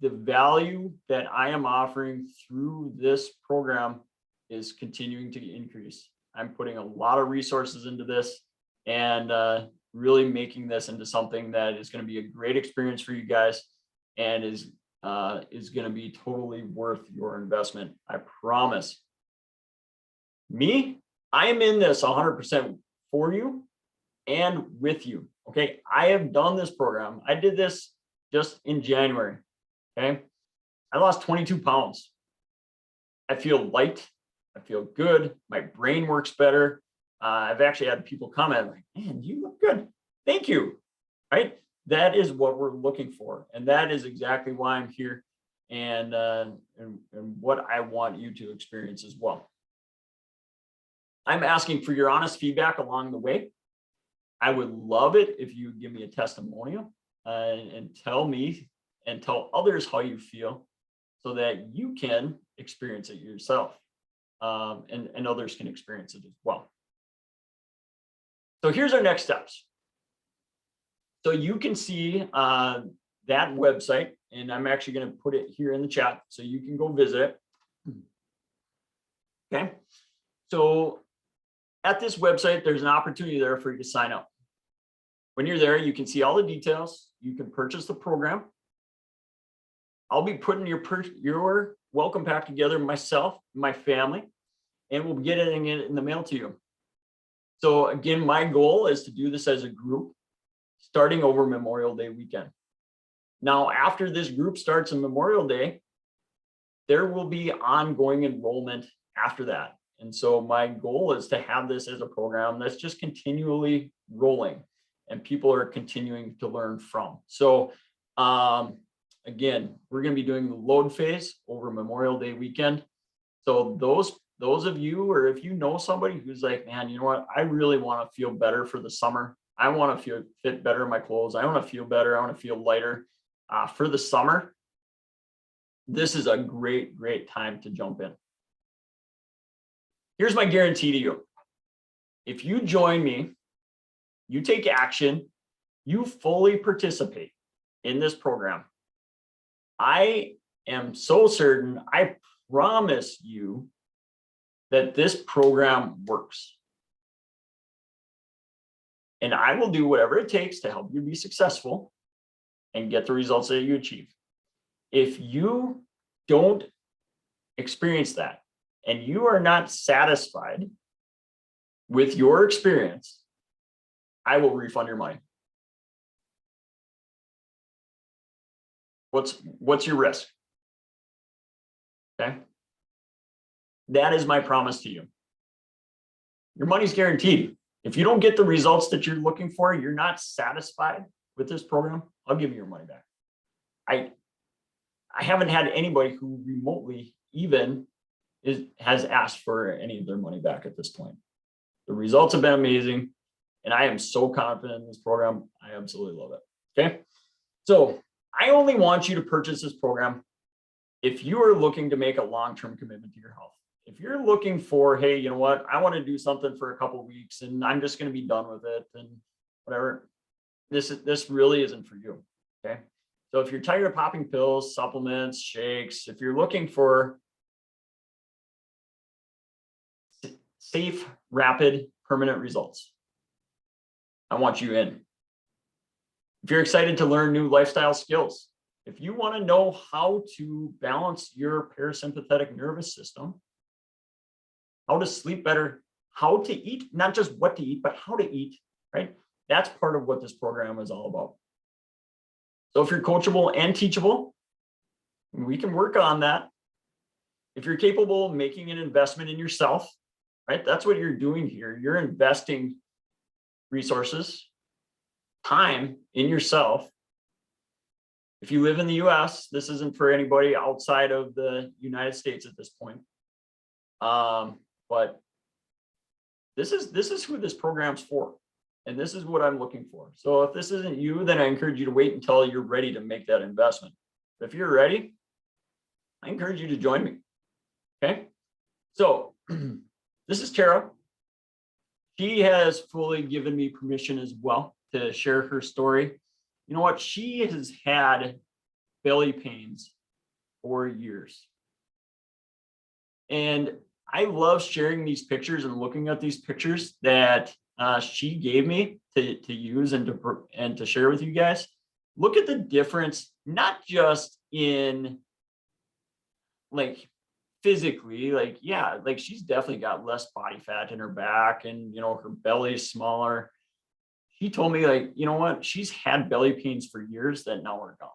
The value that I am offering through this program is continuing to increase. I'm putting a lot of resources into this and really making this into something that is going to be a great experience for you guys and is going to be totally worth your investment. I promise. Me, I am in this 100% for you and with you. Okay, I have done this program. I did this just in January. Okay, I lost 22 pounds. I feel light. I feel good. My brain works better. I've actually had people comment like, "Man, you look good. Thank you." Right? That is what we're looking for, and that is exactly why I'm here, and what I want you to experience as well. I'm asking for your honest feedback along the way. I would love it if you give me a testimonial and tell me and tell others how you feel so that you can experience it yourself and others can experience it as well. So here's our next steps. So you can see that website, and I'm actually going to put it here in the chat so you can go visit it. Okay. So at this website, there's an opportunity there for you to sign up. When you're there, you can see all the details. You can purchase the program. I'll be putting your welcome pack together myself, my family, and we'll be getting it in the mail to you. So again, my goal is to do this as a group starting over Memorial Day weekend. Now, after this group starts on Memorial Day, there will be ongoing enrollment after that. And so my goal is to have this as a program that's just continually rolling and people are continuing to learn from. So again, we're going to be doing the load phase over Memorial Day weekend. So those those of you, or if you know somebody who's like, man, you know what, I really want to feel better for the summer. I want to fit better in my clothes. I want to feel better. I want to feel lighter for the summer. This is a great, great time to jump in. Here's my guarantee to you. If you join me, you take action, you fully participate in this program, I am so certain, I promise you that this program works. And I will do whatever it takes to help you be successful and get the results that you achieve. If you don't experience that and you are not satisfied with your experience, I will refund your money. What's your risk? Okay. That is my promise to you. Your money's guaranteed. If you don't get the results that you're looking for, you're not satisfied with this program, I'll give you your money back. I haven't had anybody who remotely even has asked for any of their money back at this point. The results have been amazing, and I am so confident in this program. I absolutely love it. Okay. So I only want you to purchase this program if you are looking to make a long-term commitment to your health. If you're looking for, hey, you know what, I want to do something for a couple of weeks and I'm just going to be done with it and whatever, this really isn't for you. Okay. So if you're tired of popping pills, supplements, shakes, if you're looking for safe, rapid, permanent results, I want you in. If you're excited to learn new lifestyle skills, if you want to know how to balance your parasympathetic nervous system, how to sleep better, how to eat, not just what to eat, but how to eat, right? That's part of what this program is all about. So if you're coachable and teachable, we can work on that. If you're capable of making an investment in yourself, right? That's what you're doing here. You're investing resources, time in yourself. If you live in the US, this isn't for anybody outside of the United States at this point. But this is who this program's for. And this is what I'm looking for. So if this isn't you, then I encourage you to wait until you're ready to make that investment. If you're ready, I encourage you to join me. Okay. So this is Tara. She has fully given me permission as well to share her story. You know what? She has had belly pains for years. And I love sharing these pictures and looking at these pictures that she gave me to use and to share with you guys. Look at the difference, not just in like physically, like, yeah, like she's definitely got less body fat in her back and, you know, her belly is smaller. She told me, like, you know what, she's had belly pains for years that now are gone.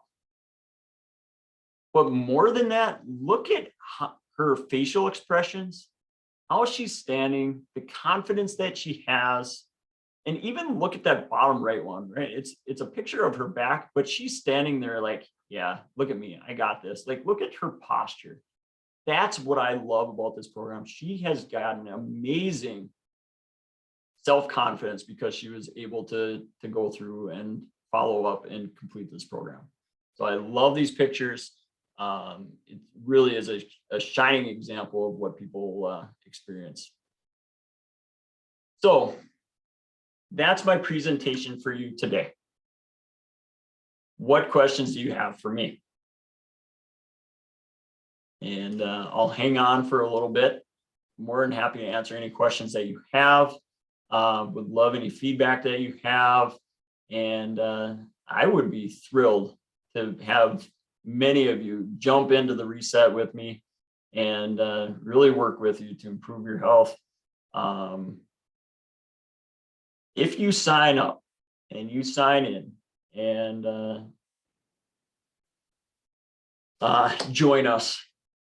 But more than that, look at her facial expressions, how she's standing, the confidence that she has. And even look at that bottom right one, right? It's a picture of her back, but she's standing there like, yeah, look at me, I got this. Like, look at her posture. That's what I love about this program. She has gotten amazing self-confidence because she was able to go through and follow up and complete this program. So I love these pictures. It really is a shining example of what people experience. So that's my presentation for you today. What questions do you have for me? And I'll hang on for a little bit. More than happy to answer any questions that you have. Would love any feedback that you have. And I would be thrilled to have many of you jump into the reset with me and really work with you to improve your health. If you sign up and you sign in and join us,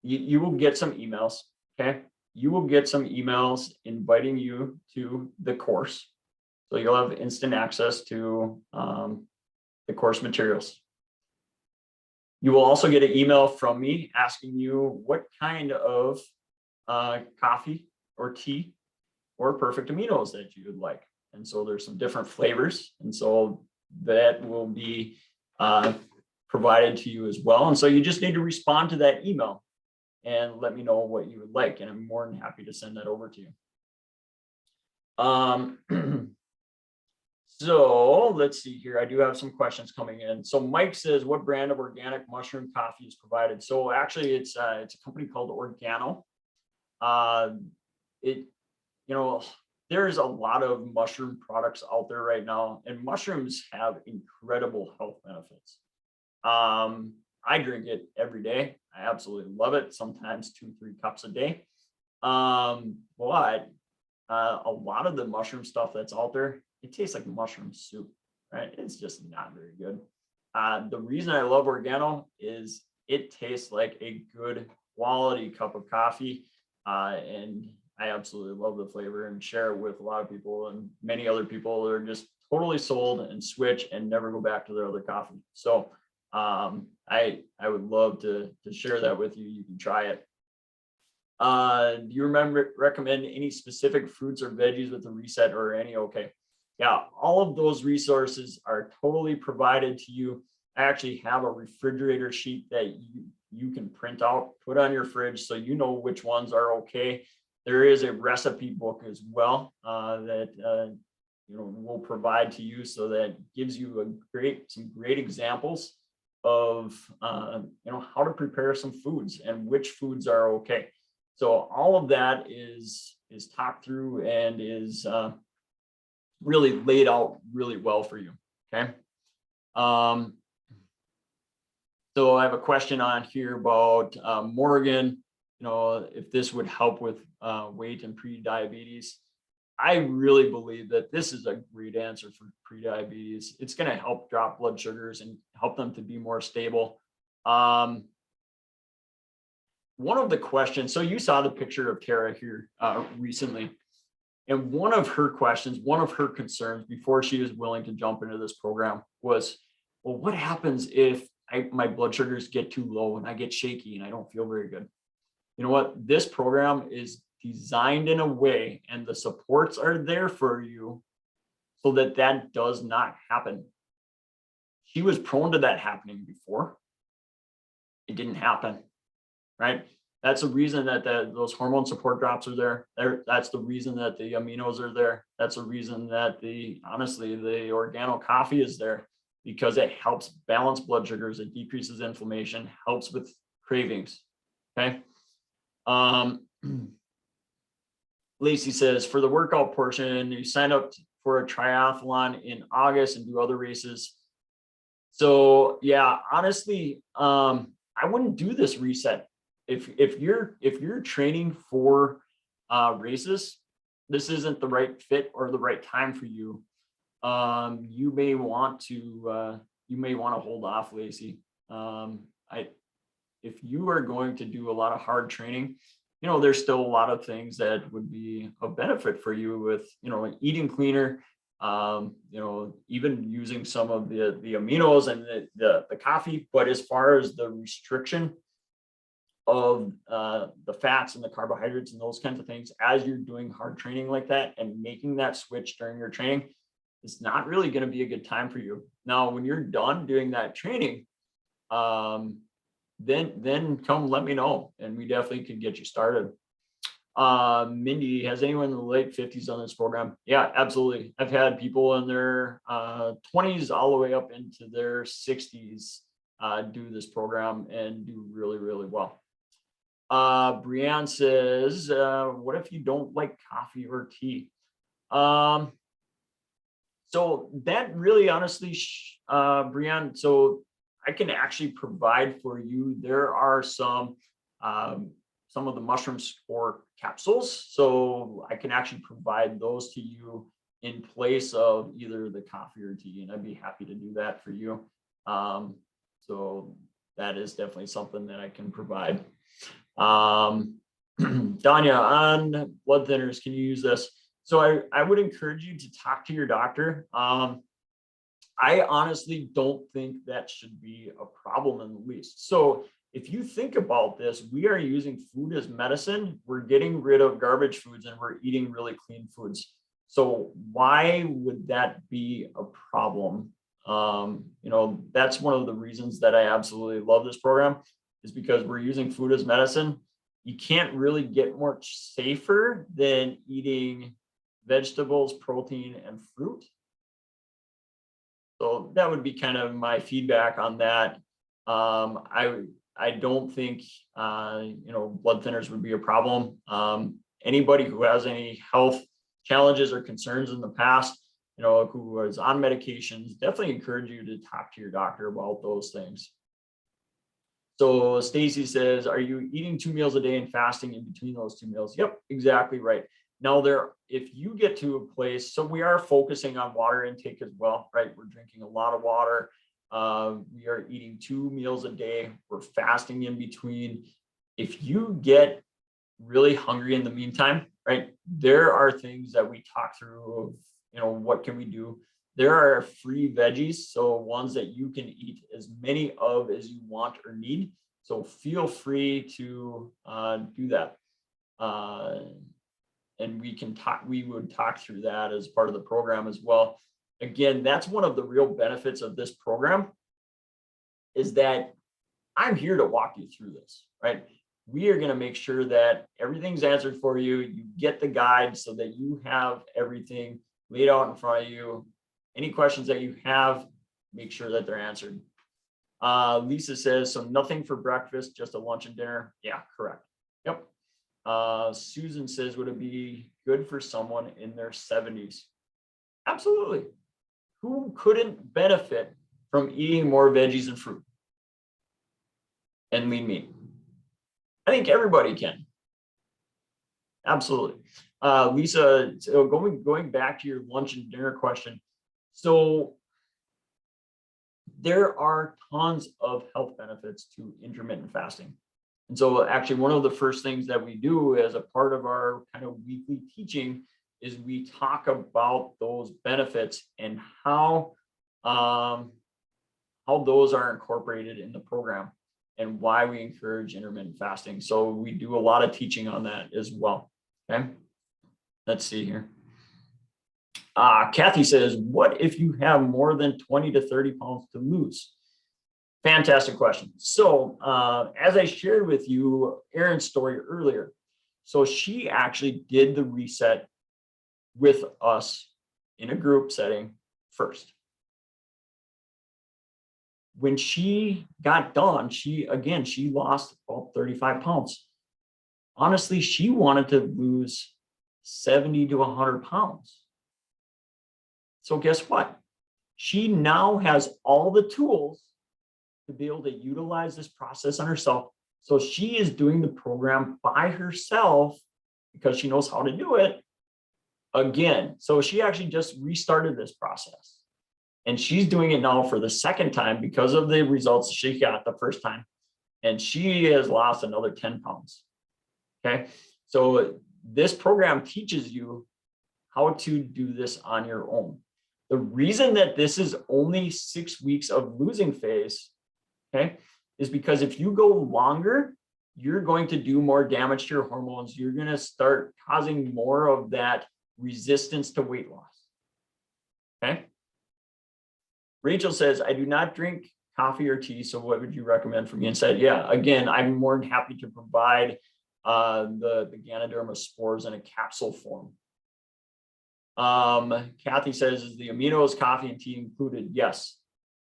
you will get some emails, okay? You will get some emails inviting you to the course. So you'll have instant access to the course materials. You will also get an email from me asking you what kind of coffee or tea or perfect aminos that you would like. And so there's some different flavors. And so that will be provided to you as well. And so you just need to respond to that email and let me know what you would like. And I'm more than happy to send that over to you. So let's see here. I do have some questions coming in. So Mike says, what brand of organic mushroom coffee is provided? So actually it's a company called Organo. There's a lot of mushroom products out there right now, and mushrooms have incredible health benefits. I drink it every day. I absolutely love it. Sometimes 2-3 cups a day. But a lot of the mushroom stuff that's out there, it tastes like mushroom soup, right? It's just not very good. The reason I love Organo is it tastes like a good quality cup of coffee. And I absolutely love the flavor and share it with a lot of people, and many other people are just totally sold and switch and never go back to their other coffee. So I would love to share that with you. You can try it. Do you recommend any specific fruits or veggies with the reset or any? Okay. Yeah, all of those resources are totally provided to you. I actually have a refrigerator sheet that you can print out, put on your fridge so you know which ones are okay. There is a recipe book as well that we'll provide to you, so that gives you some great examples of how to prepare some foods and which foods are okay. So all of that is talked through and is really laid out really well for you. Okay. So I have a question on here about Morgan, if this would help with weight and pre-diabetes. I really believe that this is a great answer for pre-diabetes. It's going to help drop blood sugars and help them to be more stable. One of the questions, so you saw the picture of Tara here recently, and one of her questions, one of her concerns before she was willing to jump into this program was, well, what happens if my blood sugars get too low and I get shaky and I don't feel very good? You know what? This program is designed in a way, and the supports are there for you so that that does not happen. She was prone to that happening before. It didn't happen, right? That's the reason that those hormone support drops are there. That's the reason that the aminos are there. That's the reason that the Organo coffee is there, because it helps balance blood sugars, it decreases inflammation, helps with cravings. Okay. Lacey says, for the workout portion, you sign up for a triathlon in August and do other races. So yeah, honestly, I wouldn't do this reset. If you're training for races, this isn't the right fit or the right time for you. You may want to hold off, Lacey. If you are going to do a lot of hard training, there's still a lot of things that would be of benefit for you with, eating cleaner, even using some of the aminos and the coffee. But as far as the restriction of the fats and the carbohydrates and those kinds of things, as you're doing hard training like that and making that switch during your training, it's not really going to be a good time for you. Now, when you're done doing that training, then come let me know, and we definitely can get you started. Mindy, has anyone in the late 50s on this program? Yeah, absolutely. I've had people in their 20s all the way up into their 60s do this program and do really, really well. Brianne says, what if you don't like coffee or tea? So that really, honestly, Brianne, so I can actually provide for you. There are some of the mushroom spore capsules. So I can actually provide those to you in place of either the coffee or tea, and I'd be happy to do that for you. So that is definitely something that I can provide. Danya, on blood thinners, can you use this? So I would encourage you to talk to your doctor. I honestly don't think that should be a problem in the least. So if you think about this, we are using food as medicine. We're getting rid of garbage foods and we're eating really clean foods. So why would that be a problem? That's one of the reasons that I absolutely love this program, is because we're using food as medicine. You can't really get much safer than eating vegetables, protein, and fruit. So that would be kind of my feedback on that. I don't think blood thinners would be a problem. Anybody who has any health challenges or concerns in the past, who was on medications, definitely encourage you to talk to your doctor about those things. So Stacy says, are you eating 2 meals a day and fasting in between those 2 meals? Yep, exactly right. Now if you get to a place, so we are focusing on water intake as well, right? We're drinking a lot of water. We are eating 2 meals a day. We're fasting in between. If you get really hungry in the meantime, right, there are things that we talk through of, what can we do? There are free veggies, so ones that you can eat as many of as you want or need. So feel free to do that. And we would talk through that as part of the program as well. Again, that's one of the real benefits of this program, is that I'm here to walk you through this, right? We are going to make sure that everything's answered for you. You get the guide so that you have everything laid out in front of you. Any questions that you have, make sure that they're answered. Lisa says, so nothing for breakfast, just a lunch and dinner. Yeah, correct. Yep. Susan says, would it be good for someone in their 70s? Absolutely. Who couldn't benefit from eating more veggies and fruit and lean meat? I think everybody can. Absolutely. Lisa, so going back to your lunch and dinner question. So there are tons of health benefits to intermittent fasting. And so actually one of the first things that we do as a part of our kind of weekly teaching is we talk about those benefits and how those are incorporated in the program and why we encourage intermittent fasting. So we do a lot of teaching on that as well. Okay, let's see here. Kathy says, what if you have more than 20 to 30 pounds to lose? Fantastic question. So as I shared with you Erin's story earlier, so she actually did the reset with us in a group setting first. When she got done, she lost about 35 pounds. Honestly, she wanted to lose 70 to 100 pounds. So guess what? She now has all the tools to be able to utilize this process on herself. So she is doing the program by herself because she knows how to do it again. So she actually just restarted this process. And she's doing it now for the second time because of the results she got the first time. And she has lost another 10 pounds. Okay. So this program teaches you how to do this on your own. The reason that this is only 6 weeks of losing phase, okay, is because if you go longer, you're going to do more damage to your hormones. You're going to start causing more of that resistance to weight loss. Okay. Rachel says, I do not drink coffee or tea. So what would you recommend for me instead? Yeah, again, I'm more than happy to provide the Ganoderma spores in a capsule form. Kathy says, is the Aminos coffee and tea included? Yes.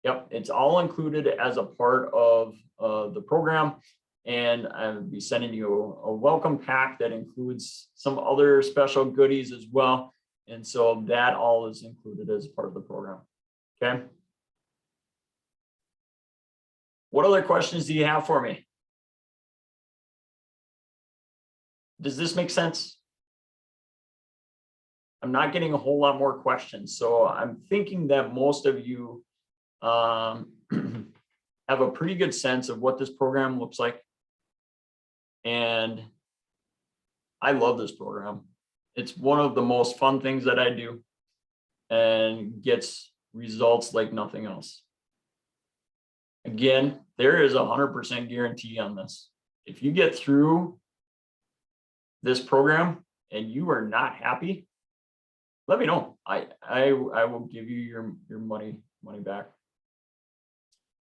Yep. It's all included as a part of the program. And I'll be sending you a welcome pack that includes some other special goodies as well. And so that all is included as part of the program. Okay. What other questions do you have for me? Does this make sense? I'm not getting a whole lot more questions. So I'm thinking that most of you have a pretty good sense of what this program looks like. And I love this program. It's one of the most fun things that I do and gets results like nothing else. again, there is 100% guarantee on this. If you get through this program and you are not happy, let me know. I will give you your money back.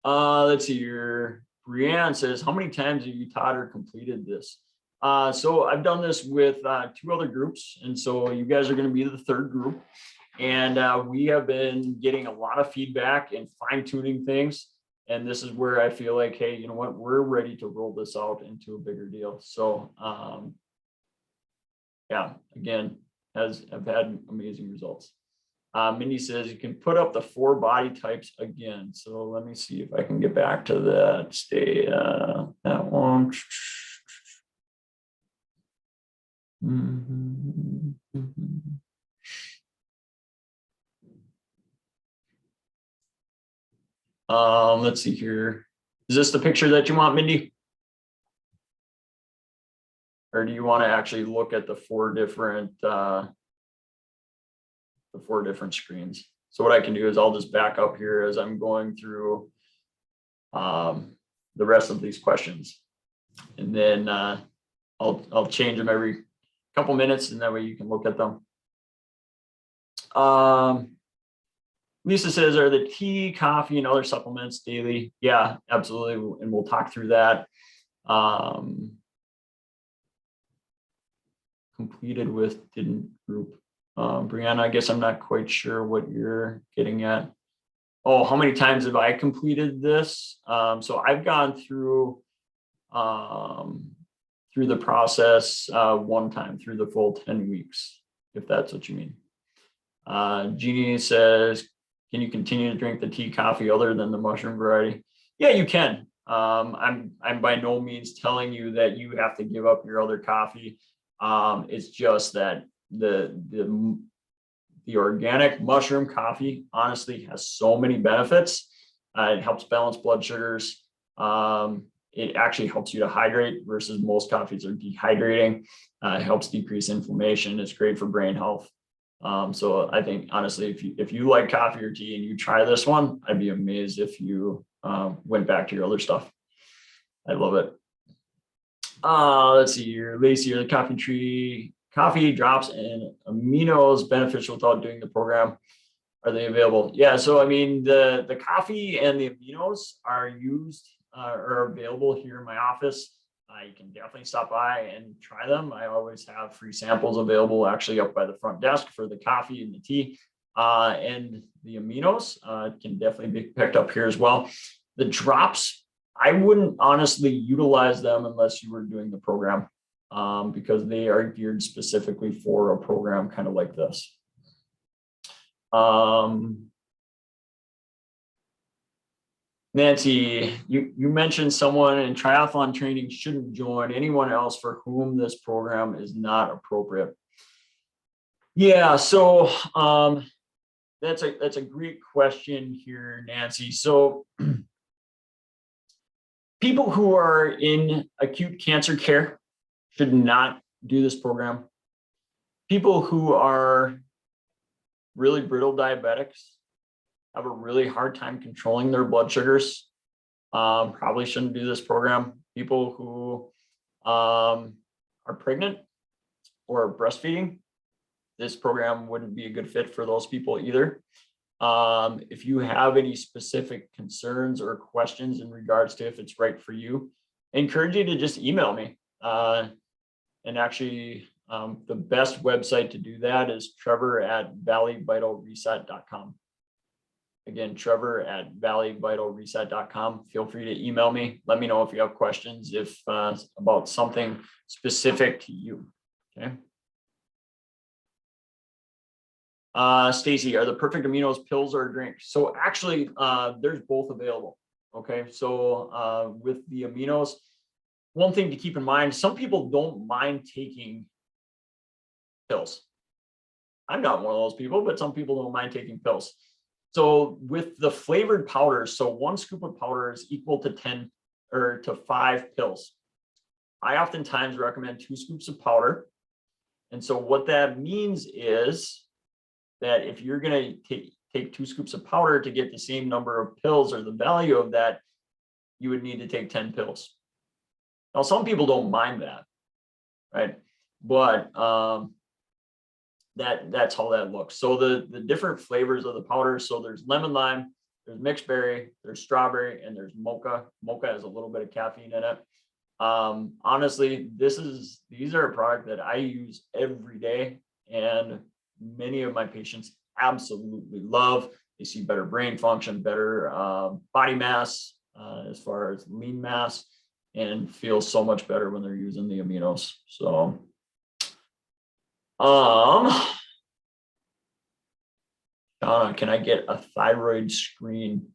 Let's see here. Brianne says, how many times have you taught or completed this? So I've done this with 2 other groups. And so you guys are going to be the 3rd group. And we have been getting a lot of feedback and fine tuning things. And this is where I feel like, hey, you know what, we're ready to roll this out into a bigger deal. So yeah, again, I've had amazing results. Mindy says you can put up the 4 body types again. So let me see if I can get back to that. Stay that one. Let's see here. Is this the picture that you want, Mindy? Or do you want to actually look at the 4 different screens? So what I can do is I'll just back up here as I'm going through the rest of these questions, and then I'll change them every couple minutes, and that way you can look at them. Lisa says, are the tea, coffee, and other supplements daily? Yeah, absolutely, and we'll talk through that. Completed with didn't group. Brianna, I guess I'm not quite sure what you're getting at. Oh, how many times have I completed this? So I've gone through the process 1 time through the full 10 weeks, if that's what you mean. Jeannie says, can you continue to drink the tea, coffee other than the mushroom variety? Yeah, you can. I'm by no means telling you that you have to give up your other coffee. It's just that the organic mushroom coffee honestly has so many benefits. It helps balance blood sugars. It actually helps you to hydrate versus most coffees are dehydrating. It helps decrease inflammation. It's great for brain health. So I think honestly, if you like coffee or tea and you try this one, I'd be amazed if you went back to your other stuff. I love it. Let's see here, Lacey, are the coffee drops and aminos beneficial without doing the program? Are they available? Yeah, so I mean the coffee and the aminos are used or available here in my office. You can definitely stop by and try them. I always have free samples available actually up by the front desk for the coffee and the tea. And the aminos can definitely be picked up here as well. The drops, I wouldn't honestly utilize them unless you were doing the program because they are geared specifically for a program kind of like this. Nancy, you mentioned someone in triathlon training shouldn't join anyone else for whom this program is not appropriate. Yeah, so that's a great question here, Nancy. So people who are in acute cancer care should not do this program. People who are really brittle diabetics, have a really hard time controlling their blood sugars, probably shouldn't do this program. People who are pregnant or breastfeeding, this program wouldn't be a good fit for those people either. If you have any specific concerns or questions in regards to if it's right for you, I encourage you to just email me. And actually, the best website to do that is trevor@valleyvitalreset.com. Again, trevor@valleyvitalreset.com. Feel free to email me. Let me know if you have questions about something specific to you. Okay. Stacy, are the perfect aminos pills or a drink? So actually, there's both available. Okay, so with the aminos, one thing to keep in mind, some people don't mind taking pills. I'm not one of those people, but some people don't mind taking pills. So with the flavored powders, so 1 scoop of powder is equal to 10 or to 5 pills. I oftentimes recommend 2 scoops of powder. And so what that means is that if you're going to take 2 scoops of powder to get the same number of pills or the value of that, you would need to take 10 pills. Now, some people don't mind that, right? But that's how that looks. So the different flavors of the powder. So there's lemon lime, there's mixed berry, there's strawberry, and there's mocha. Mocha has a little bit of caffeine in it. Honestly, these are a product that I use every day, and many of my patients absolutely love. They see better brain function, better body mass, as far as lean mass, and feel so much better when they're using the Aminos. So, Shauna, can I get a thyroid screen?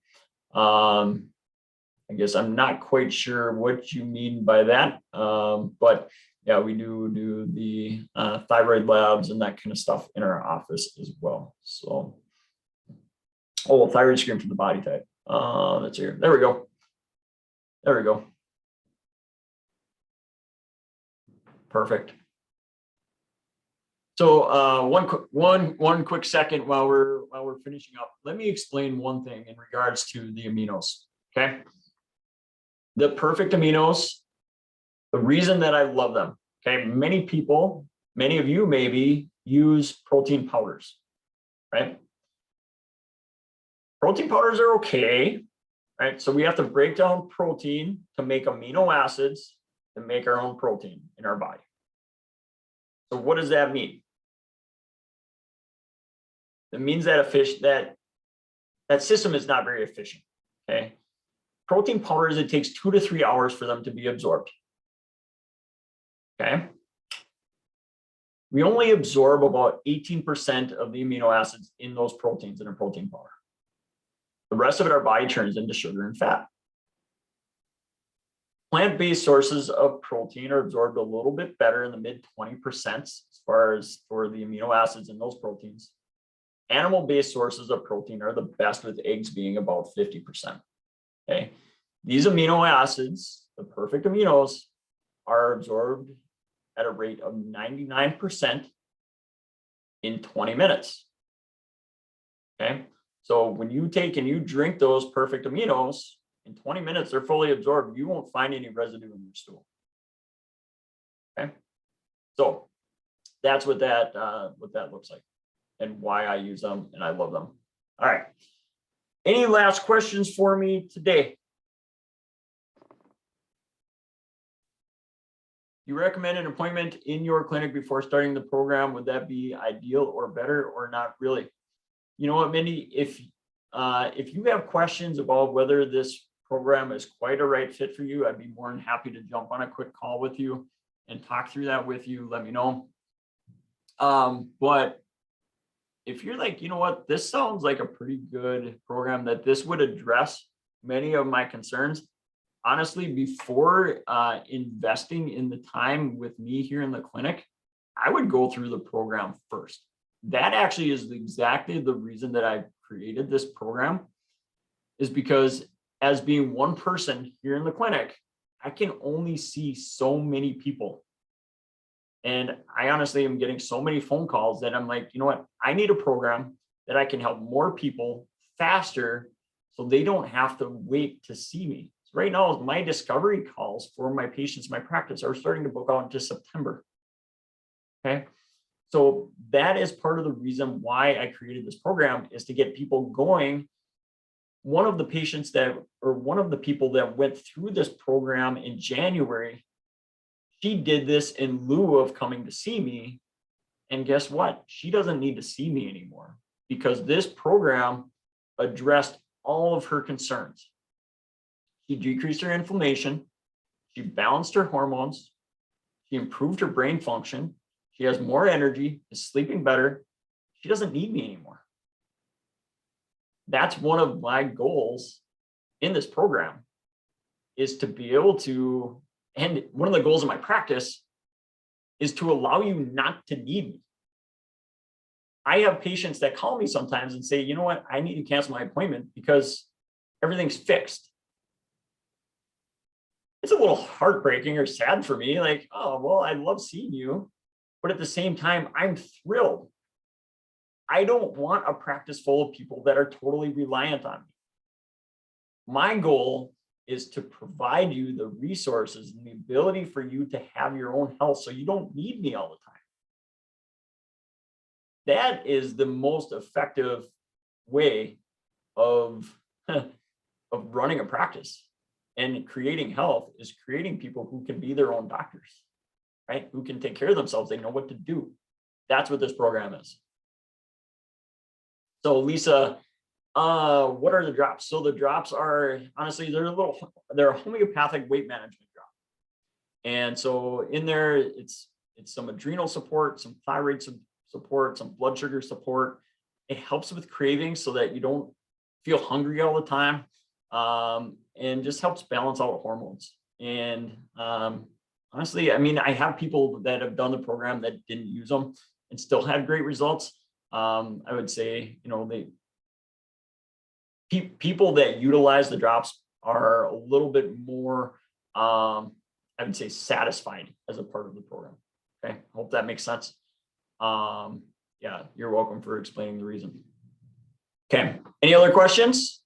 I guess I'm not quite sure what you mean by that, but yeah, we do the thyroid labs and that kind of stuff in our office as well. So, oh, thyroid screen for the body type. That's here. There we go. There we go. Perfect. So one quick second while we're finishing up, let me explain one thing in regards to the Aminos. Okay, the Perfect Aminos. The reason that I love them. Okay, many people, many of you maybe use protein powders, right? Protein powders are okay, right? So we have to break down protein to make amino acids to make our own protein in our body. So what does that mean? It means that that system is not very efficient. Okay, protein powders, it takes 2 to 3 hours for them to be absorbed. Okay, we only absorb about 18% of the amino acids in those proteins in a protein powder. The rest of it, our body turns into sugar and fat. Plant-based sources of protein are absorbed a little bit better in the mid 20% as far as for the amino acids in those proteins. Animal-based sources of protein are the best, with eggs being about 50%. Okay, these amino acids, the Perfect Aminos, are absorbed at a rate of 99% in 20 minutes. Okay, so when you take and you drink those Perfect Aminos, in 20 minutes, they're fully absorbed. You won't find any residue in your stool. Okay, so that's what that looks like and why I use them and I love them. All right. Any last questions for me today? You recommend an appointment in your clinic before starting the program? Would that be ideal or better, or not really? You know what, Mindy, if you have questions about whether this program is quite a right fit for you, I'd be more than happy to jump on a quick call with you and talk through that with you. Let me know. But if you're like, you know what, this sounds like a pretty good program that this would address many of my concerns. Honestly, before investing in the time with me here in the clinic, I would go through the program first. That actually is exactly the reason that I created this program, is because as being one person here in the clinic, I can only see so many people. And I honestly am getting so many phone calls that I'm like, you know what, I need a program that I can help more people faster so they don't have to wait to see me. So right now, my discovery calls for my patients, my practice, are starting to book out into September. Okay, so that is part of the reason why I created this program, is to get people going. One of the people that went through this program in January, she did this in lieu of coming to see me. And guess what? She doesn't need to see me anymore, because this program addressed all of her concerns. She decreased her inflammation. She balanced her hormones. She improved her brain function. She has more energy, is sleeping better. She doesn't need me anymore. That's one of my goals in this program, is to be able to, and one of the goals of my practice is to allow you not to need me. I have patients that call me sometimes and say, you know what, I need to cancel my appointment because everything's fixed. It's a little heartbreaking or sad for me. Like, oh, well, I love seeing you, but at the same time, I'm thrilled. I don't want a practice full of people that are totally reliant on me. My goal is to provide you the resources and the ability for you to have your own health so you don't need me all the time. That is the most effective way of, of running a practice and creating health, is creating people who can be their own doctors, right? Who can take care of themselves. They know what to do. That's what this program is. So Lisa, what are the drops? So the drops are, honestly, they're a homeopathic weight management drop. And so in there, it's some adrenal support, some thyroid support, some blood sugar support. It helps with cravings so that you don't feel hungry all the time, and just helps balance out hormones. And honestly, I mean, I have people that have done the program that didn't use them and still had great results. I would say, you know, people that utilize the drops are a little bit more, I would say, satisfied as a part of the program. Okay, hope that makes sense. Yeah, you're welcome for explaining the reason. Okay, any other questions?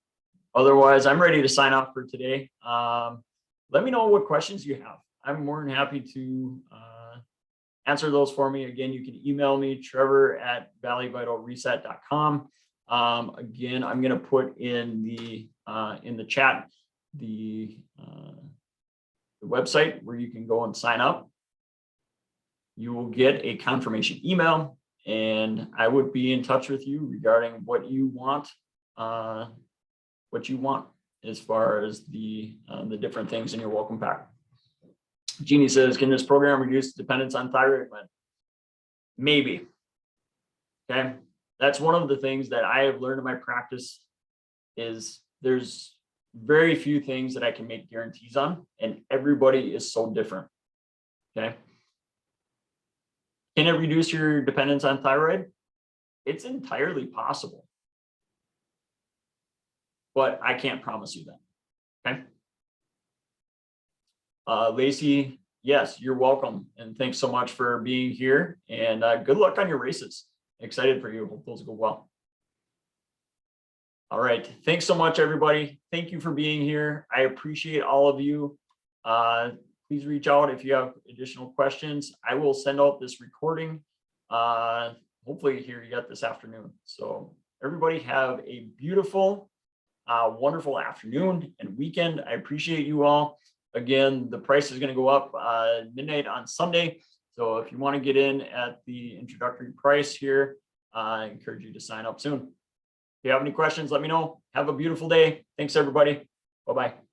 Otherwise, I'm ready to sign off for today. Let me know what questions you have. I'm more than happy to answer those for me. Again, you can email me, trevor@valleyvitalreset.com. Again, I'm going to put in the chat the website where you can go and sign up. You will get a confirmation email, and I would be in touch with you regarding what you want as far as the different things in your welcome pack. Jeannie says, can this program reduce dependence on thyroid gland? Maybe. Okay. That's one of the things that I have learned in my practice is there's very few things that I can make guarantees on, and everybody is so different. Okay. Can it reduce your dependence on thyroid? It's entirely possible, but I can't promise you that. Okay. Lacey, yes, you're welcome. And thanks so much for being here, and good luck on your races. Excited for you. Hope those go well. All right. Thanks so much, everybody. Thank you for being here. I appreciate all of you. Please reach out if you have additional questions. I will send out this recording, hopefully here yet this afternoon. So everybody have a beautiful, wonderful afternoon and weekend. I appreciate you all. Again, the price is going to go up midnight on Sunday. So if you want to get in at the introductory price here, I encourage you to sign up soon. If you have any questions, let me know. Have a beautiful day. Thanks, everybody. Bye-bye.